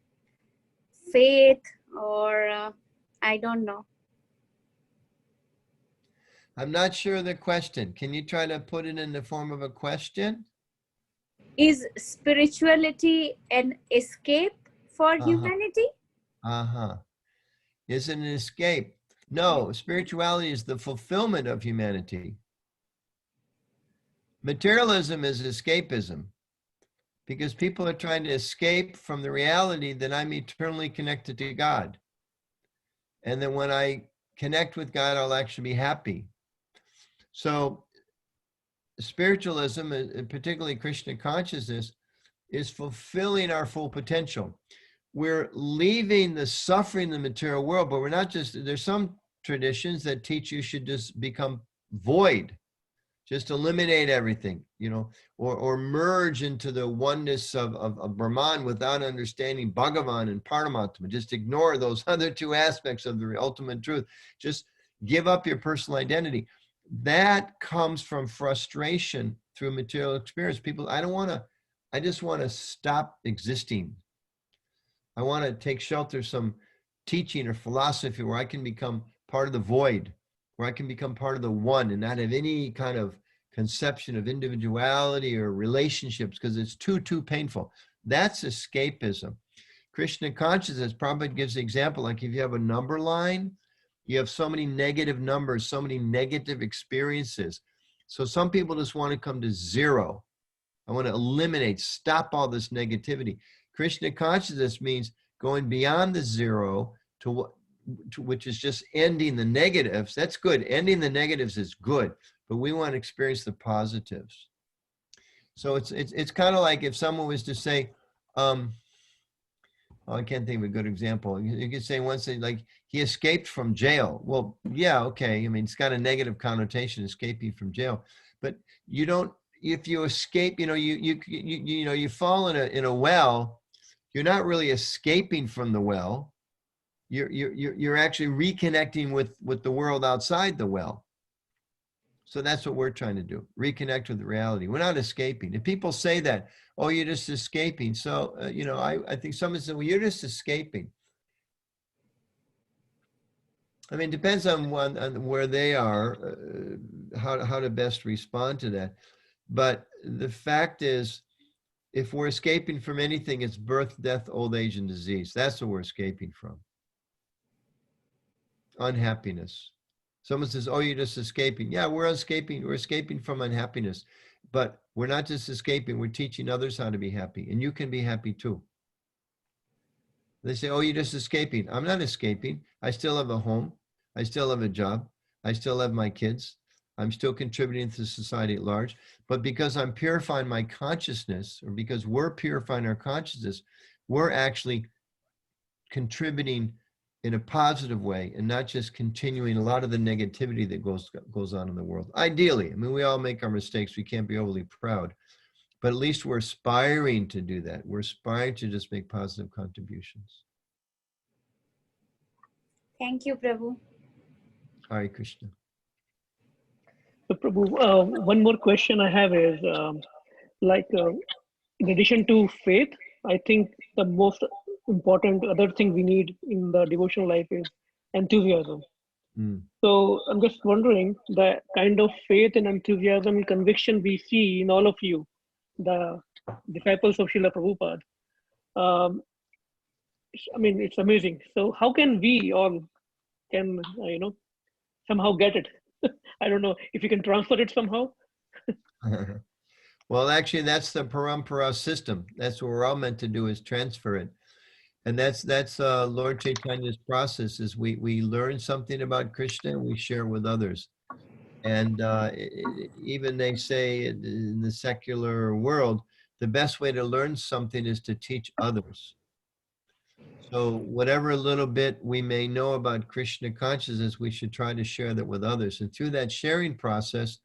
faith or I don't know. I'm not sure the question. Can you try to put it in the form of a question? Is spirituality an escape for humanity? Is it an escape? No, spirituality is the fulfillment of humanity. Materialism is escapism, because people are trying to escape from the reality that I'm eternally connected to God. And then when I connect with God, I'll actually be happy. So spiritualism, and particularly Krishna consciousness, is fulfilling our full potential. We're leaving the suffering in the material world, but we're not just, there's some traditions that teach you should just become void, just eliminate everything, you know, or merge into the oneness of Brahman without understanding Bhagavan and Paramatma. Just ignore those other two aspects of the ultimate truth. Just give up your personal identity. That comes from frustration through material experience. People, I just want to stop existing. I want to take shelter some teaching or philosophy where I can become part of the void, where I can become part of the one and not have any kind of conception of individuality or relationships because it's too painful. That's escapism. Krishna consciousness probably gives the example, like if you have a number line, you have so many negative numbers, so many negative experiences. So some people just want to come to zero. I want to eliminate, stop all this negativity. Krishna consciousness means going beyond the zero to which is just ending the negatives. That's good. Ending the negatives is good, but we want to experience the positives. So it's kind of like if someone was to say, I can't think of a good example. You could say once, like, he escaped from jail. Well, yeah, okay. I mean, it's got a negative connotation, escaping from jail. But you don't, if you escape, you know, you fall in a well, you're not really escaping from the well. You're actually reconnecting with the world outside the well. So that's what we're trying to do, reconnect with reality. We're not escaping. If people say that, oh, you're just escaping. So, you know, I think someone said, well, you're just escaping. I mean, it depends on where they are, how to best respond to that. But the fact is, if we're escaping from anything, it's birth, death, old age, and disease. That's what we're escaping from. Unhappiness. Someone says, oh, you're just escaping. Yeah, we're escaping. We're escaping from unhappiness. But we're not just escaping. We're teaching others how to be happy. And you can be happy too. They say, oh, you're just escaping. I'm not escaping. I still have a home. I still have a job. I still have my kids. I'm still contributing to society at large. But because I'm purifying my consciousness, or because we're purifying our consciousness, we're actually contributing in a positive way and not just continuing a lot of the negativity that goes on in the world. Ideally, I mean, we all make our mistakes. We can't be overly proud. But at least we're aspiring to do that. We're aspiring to just make positive contributions. Thank you, Prabhu. Hare Krishna. So Prabhu, one more question I have is, in addition to faith, I think the most important other thing we need in the devotional life is enthusiasm. So I'm just wondering the kind of faith and enthusiasm and conviction we see in all of you, the disciples of Srila Prabhupada. I mean, it's amazing. So how can we all somehow get it? I don't know if you can transfer it somehow. Well, actually, that's the parampara system. That's what we're all meant to do, is transfer it. And that's Lord Chaitanya's process, is we learn something about Krishna and we share with others. And even they say in the secular world, the best way to learn something is to teach others. So whatever little bit we may know about Krishna consciousness, we should try to share that with others. And through that sharing process,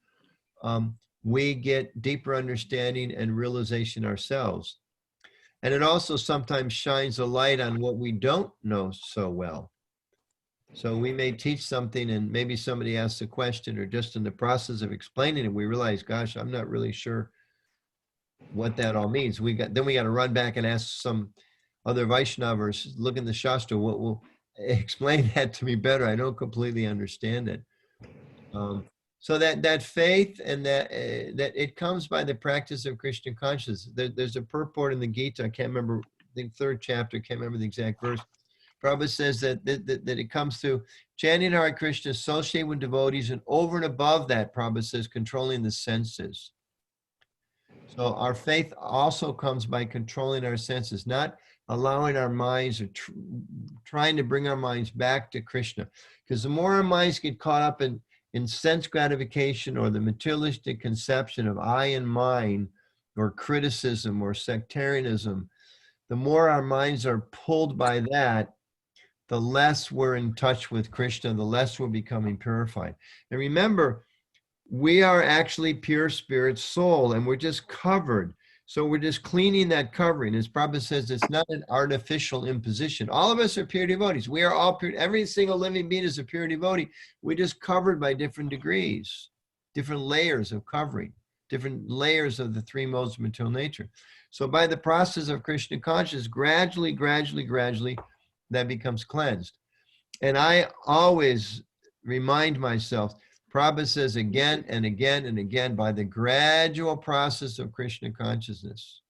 we get deeper understanding and realization ourselves. And it also sometimes shines a light on what we don't know so well. So we may teach something and maybe somebody asks a question, or just in the process of explaining it, we realize, gosh, I'm not really sure what that all means. Then we got to run back and ask some other Vaishnava, or look in the Shastra, what will explain that to me better. I don't completely understand it. So that faith and that it comes by the practice of Krishna consciousness. There's a purport in the Gita, I can't remember the 3rd chapter, can't remember the exact verse. Prabhupada says that it comes through chanting Hare Krishna, associating with devotees, and over and above that, Prabhupada says, controlling the senses. So our faith also comes by controlling our senses, not allowing our minds, or trying to bring our minds back to Krishna. Because the more our minds get caught up in sense gratification, or the materialistic conception of I and mine, or criticism, or sectarianism, the more our minds are pulled by that, the less we're in touch with Krishna, the less we're becoming purified. And remember, we are actually pure spirit soul, and we're just covered. So we're just cleaning that covering. As Prabhupada says, it's not an artificial imposition. All of us are pure devotees. We are all pure. Every single living being is a pure devotee. We're just covered by different degrees, different layers of covering, different layers of the 3 modes of material nature. So by the process of Krishna consciousness, gradually, that becomes cleansed. And I always remind myself, Prabhupada says again and again and again, by the gradual process of Krishna consciousness.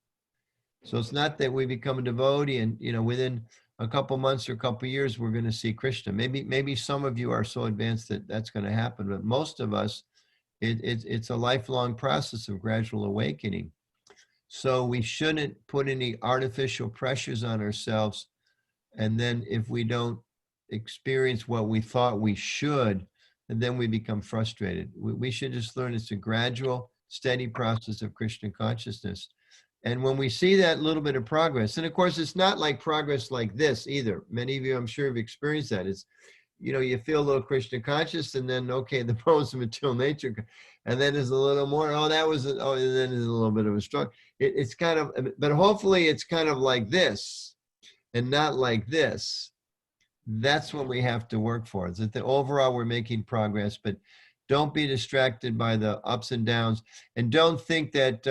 So it's not that we become a devotee and, within a couple months or a couple years, we're going to see Krishna. Maybe some of you are so advanced that that's going to happen, but most of us, it's a lifelong process of gradual awakening. So we shouldn't put any artificial pressures on ourselves. And then if we don't experience what we thought we should, and then we become frustrated. We should just learn it's a gradual, steady process of Krishna consciousness. And when we see that little bit of progress, and of course, it's not like progress like this either. Many of you, I'm sure, have experienced that. It's, you feel a little Krishna conscious, and then, okay, the modes of material nature, and then there's a little more, and then there's a little bit of a struggle. It's kind of, but hopefully it's kind of like this, and not like this. That's what we have to work for. Is that the overall we're making progress, but don't be distracted by the ups and downs, and don't think that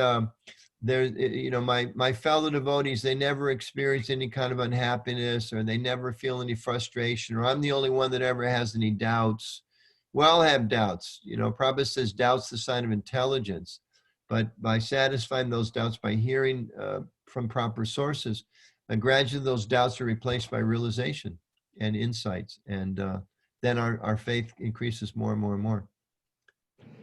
my fellow devotees, they never experience any kind of unhappiness, or they never feel any frustration, or I'm the only one that ever has any doubts. We all have doubts. Prabhupada says doubt's the sign of intelligence, but by satisfying those doubts, by hearing from proper sources, gradually those doubts are replaced by realization and insights, and then our faith increases more and more and more.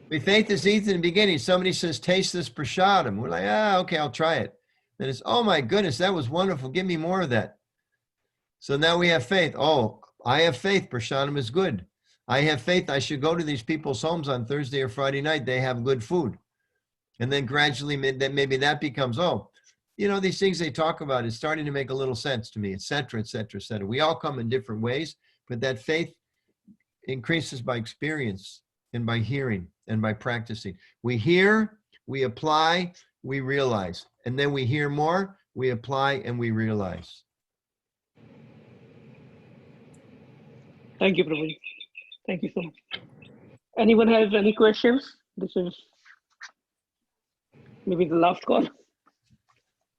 Faith is easy in the beginning. Somebody says, taste this prasadam. We're like, okay, I'll try it. Then it's, oh my goodness, that was wonderful. Give me more of that. So now we have faith. Oh, I have faith. Prasadam is good. I have faith. I should go to these people's homes on Thursday or Friday night. They have good food. And then gradually maybe that becomes, oh, you know, these things they talk about is starting to make a little sense to me, et cetera, et cetera, et cetera. We all come in different ways, but that faith increases by experience and by hearing and by practicing. We hear, we apply, we realize. And then we hear more, we apply, and we realize. Thank you, Prabhu. Thank you so much. Anyone has any questions? This is maybe the last call.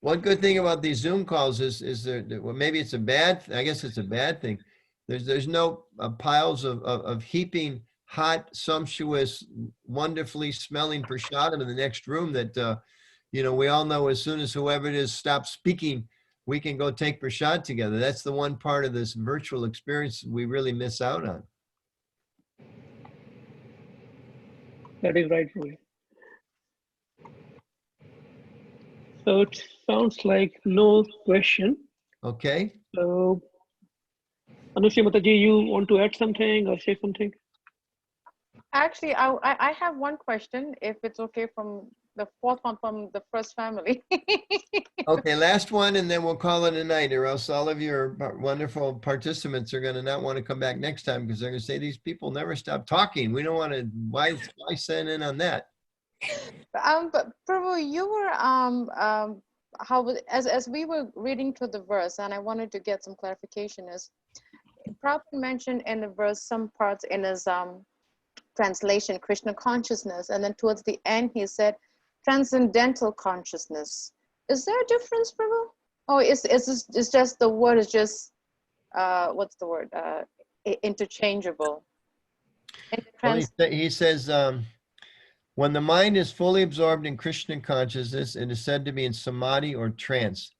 One good thing about these Zoom calls is there, well, maybe it's a bad, I guess it's a bad thing. There's no piles of heaping hot, sumptuous, wonderfully smelling prasadam in the next room that, you know, we all know as soon as whoever it is stops speaking, we can go take prasad together. That's the one part of this virtual experience we really miss out on. That is right, Prabhu. So it sounds like no question. Okay. So, Anushya Mataji, you want to add something or say something? Actually, I have one question, if it's okay, from the fourth one from the first family. Okay, last one, and then we'll call it a night, or else all of your wonderful participants are going to not want to come back next time because they're going to say these people never stop talking. We don't want to. Why send in on that? But Prabhu, you were as we were reading through the verse, and I wanted to get some clarification. Is Prabhupada mentioned in the verse some parts in his translation, Krishna consciousness, and then towards the end he said transcendental consciousness. Is there a difference, Prabhu? Oh, it's just the word is just what's the word? Interchangeable. Well, he says when the mind is fully absorbed in Krishna consciousness, it is said to be in samadhi or trance.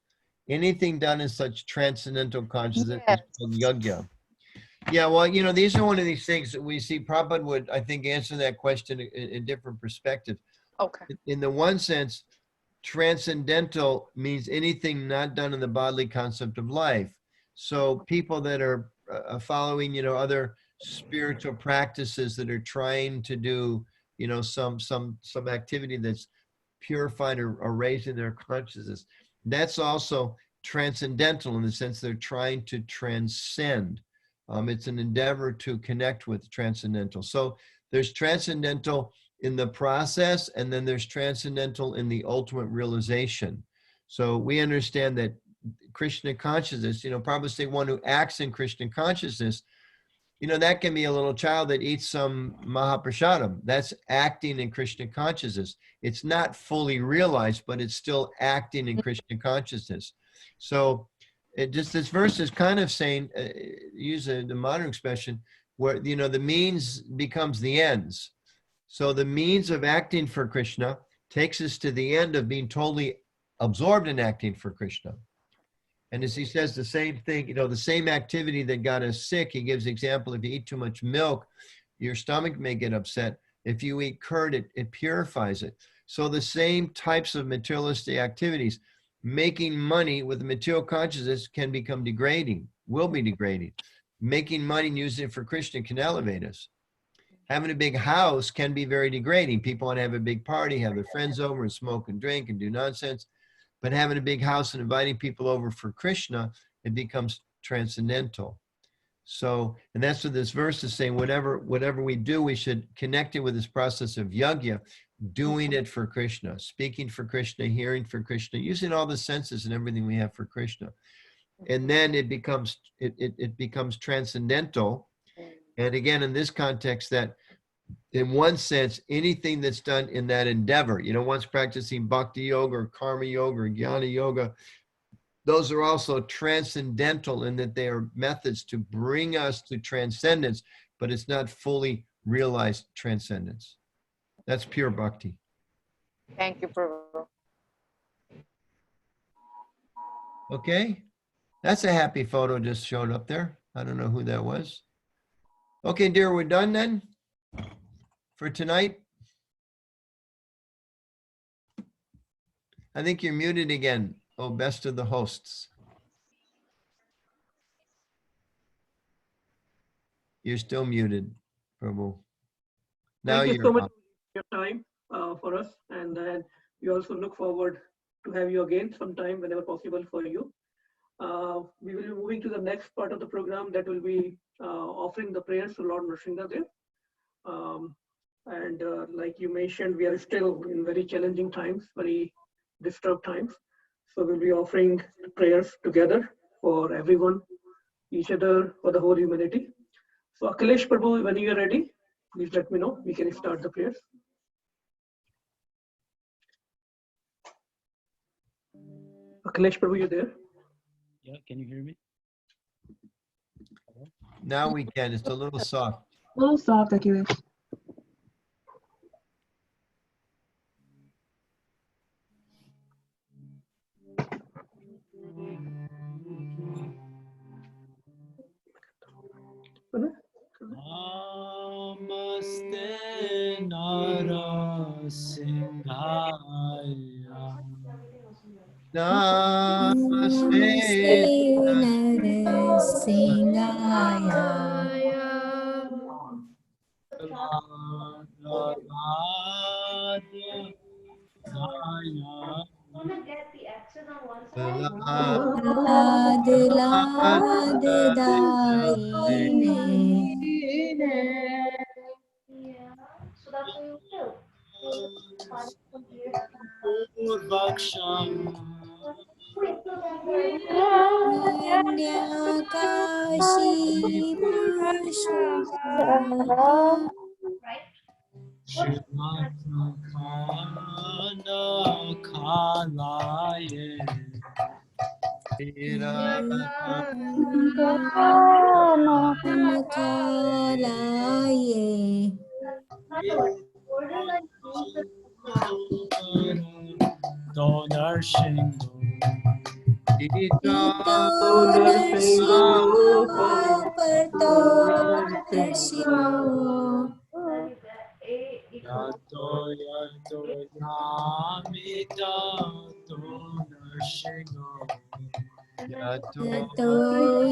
Anything done in such transcendental consciousness is called yajna. Yeah, well, you know, these are one of these things that we see. Prabhupada would, I think, answer that question in different perspectives. Okay. In the one sense, transcendental means anything not done in the bodily concept of life. So people that are following, you know, other spiritual practices that are trying to do, you know, some activity that's purified or raising their consciousness, that's also transcendental in the sense they're trying to transcend. It's an endeavor to connect with transcendental. So there's transcendental in the process, and then there's transcendental in the ultimate realization. So we understand that Krishna consciousness, you know, probably say one who acts in Krishna consciousness, you know, that can be a little child that eats some Mahaprasadam. That's acting in Krishna consciousness. It's not fully realized, but it's still acting in Krishna consciousness. So this verse is kind of saying, use the modern expression, where, you know, the means becomes the ends. So the means of acting for Krishna takes us to the end of being totally absorbed in acting for Krishna. And as he says, the same thing, you know, the same activity that got us sick, he gives the example, if you eat too much milk, your stomach may get upset. If you eat curd, it purifies it. So the same types of materialistic activities, making money with the material consciousness can become degrading, will be degrading. Making money and using it for Krishna can elevate us. Having a big house can be very degrading. People want to have a big party, have their friends over and smoke and drink and do nonsense. But having a big house and inviting people over for Krishna, it becomes transcendental. So, and that's what this verse is saying, whatever we do, we should connect it with this process of yajna, doing it for Krishna, speaking for Krishna, hearing for Krishna, using all the senses and everything we have for Krishna. And then it becomes transcendental. And again, in this context, that in one sense, anything that's done in that endeavor, you know, one's practicing bhakti yoga or karma yoga or jnana yoga, those are also transcendental in that they are methods to bring us to transcendence, but it's not fully realized transcendence. That's pure bhakti. Thank you, Prabhu. Okay. That's a happy photo just showed up there. I don't know who that was. Okay, dear, we're done then for tonight. I think you're muted again. Oh, best of the hosts. You're still muted, Prabhu. Now Thank you you're so much on. for your time for us, and then we also look forward to have you again sometime whenever possible for you. We will be moving to the next part of the program that will be offering the prayers to Lord Nrsingadev. And like you mentioned, we are still in very challenging times, very disturbed times. So we'll be offering prayers together for everyone, each other, for the whole humanity. So Akhilesh Prabhu, when you are ready, please let me know. We can start the prayers. Akhilesh Prabhu, you there? Yeah, can you hear me? Now we can. It's a little soft. A little soft, Akhilesh. Namaste Narasimhaya. Namaste. Narasimhaya. Kashi Purushottam Shivatakana Kalaye Kalaye Donarshingo Ito Narsimo Parto Narsimo Yato Yato Yamita Donarshingo Yato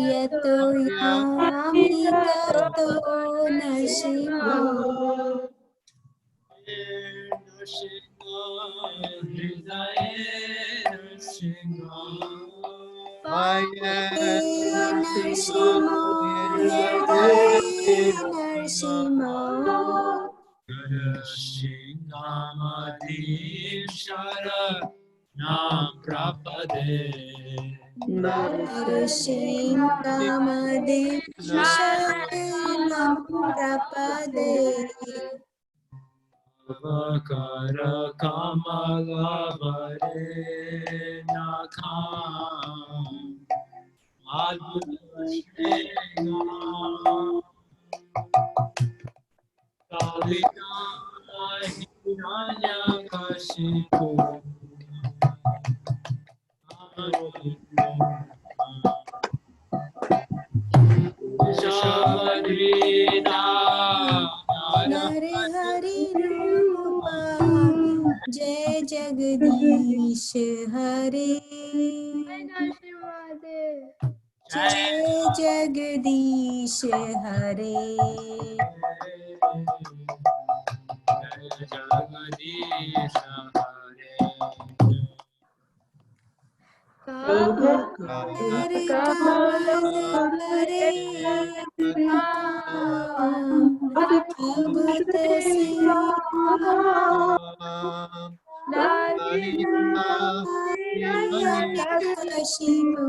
Yato Yami Tato Narsimo Narsimo Hirdaye Narsimo Shingamadi Shara Nam Prapade Narshingamadin Sharanam Prapade Avakara Kamala Varenakam Advashena Kalita Hiranyakashipu Shamadrina Nare Hari Rupa Jai Jagadish Hare Jai Jagadish Hare Hare Hare Abut Kashipu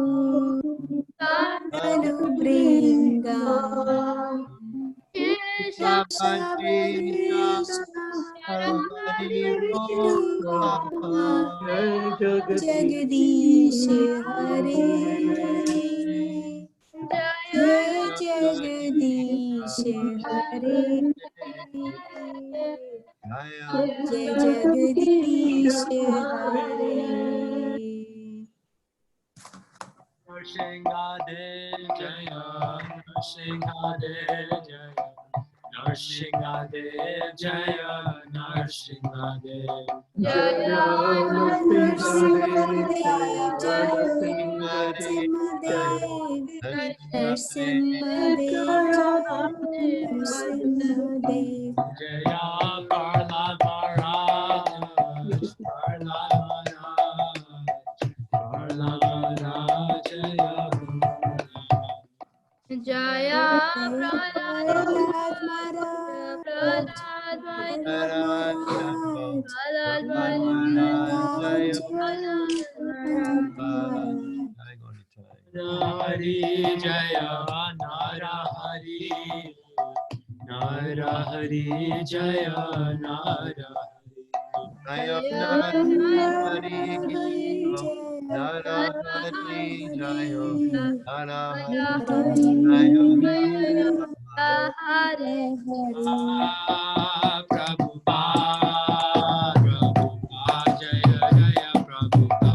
Anubringa Jagadish Hare Jai Jagadish Hare Jai Jagadish Hare Nrsingadev Jaya Nrsingadev Jaya Nrsingadev Jaya Nrsingadev Jaya Nrsingadev Jaya Nrsingadev Nrsimhadev, Nrsimhadev. Jaya Prahlad Maharaj, Prahlad Maharaj, Jaya Jaya Prahlad Prahlad Maharaj, Prahlad Maharaj, Hari Jaya Nara Hari, Nara Hari Jaya Nara Jaya Hari Nara Hari Jaya Nara Hare Prabhupada, Prabhupada, Jaya Jaya Prabhupada.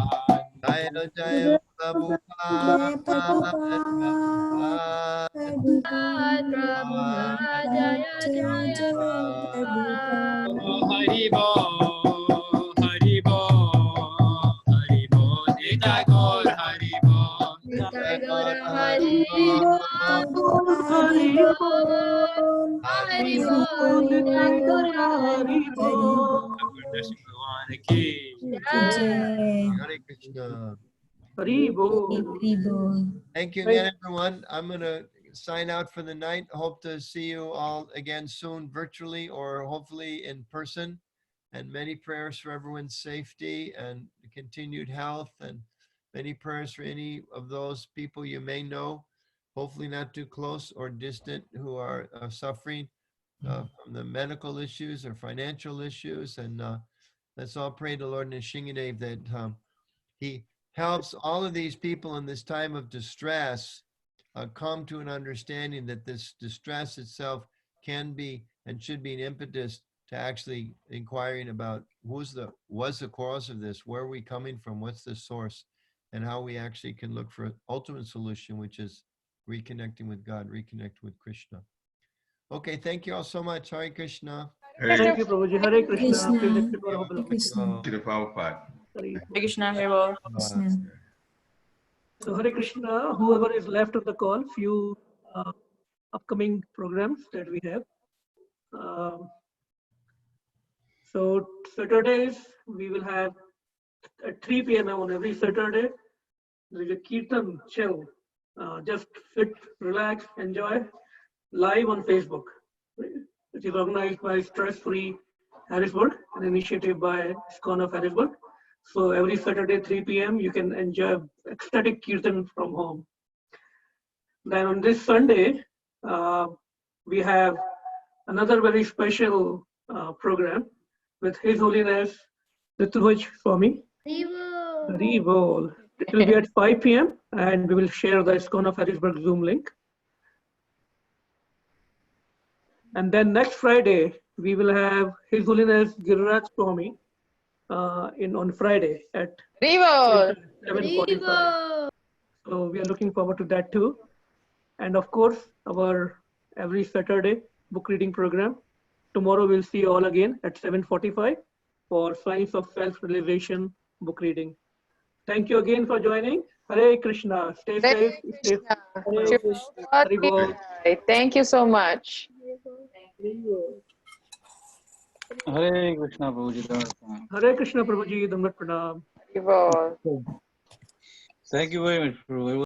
Jaya Jaya Prabhupada, Prabhupada, Jaya Jaya Hari Bo, Hari Bo, Hari Bo, Nita Gaur Hari Bo, Nitya Gaur Hari Bol, Hari Hari Bol, Bol, Hari Hari Bol, Bol, Nitya Gaur Hari Bol. Darshan Bhagwan ki. Hare Krishna. Hari Bol. Thank you again, everyone. I'm going to sign out for the night. Hope to see you all again soon, virtually or hopefully in person. And many prayers for everyone's safety and continued health, and many prayers for any of those people you may know, hopefully not too close or distant, who are suffering from the medical issues or financial issues. And let's all pray to Lord Nishingadev that he helps all of these people in this time of distress come to an understanding that this distress itself can be and should be an impetus to actually inquiring about what's the cause of this, where are we coming from, what's the source, and how we actually can look for an ultimate solution, which is reconnecting with God, reconnect with Krishna. Okay, thank you all so much. Hare Krishna. Thank you, Prabhuji. Hare Krishna. Krishna. Please accept our Hare humble Krishna. To the Prabhupada. Hari. Krishna, Hare Krishna. So Hare Krishna, whoever is left of the call, few upcoming programs that we have. So Saturdays, we will have at 3 p.m. on every Saturday. There is a Kirtan chill. Just sit, relax, enjoy, live on Facebook. It is organized by Stress Free Harrisburg, an initiative by ISKCON of Harrisburg. So every Saturday, 3 p.m., you can enjoy ecstatic Kirtan from home. Then on this Sunday, we have another very special program with His Holiness Rituvaj Swami. Hari Bol. It will be at 5 p.m. and we will share the ISKCON of Harrisburg Zoom link. And then next Friday, we will have His Holiness Giriraj Swami on Friday at 7:45. So we are looking forward to that too. And of course, our every Saturday book reading program. Tomorrow we'll see you all again at 7:45 for Science of Self-Realization book reading. Thank you again for joining. Hare Krishna. Stay safe. Stay Hare Bol. Thank you so much. Hare Krishna, Prabhuji. Hare Krishna, Prabhuji. Dandavat Pranam. Hare Bol. Thank you very much, Prabhu.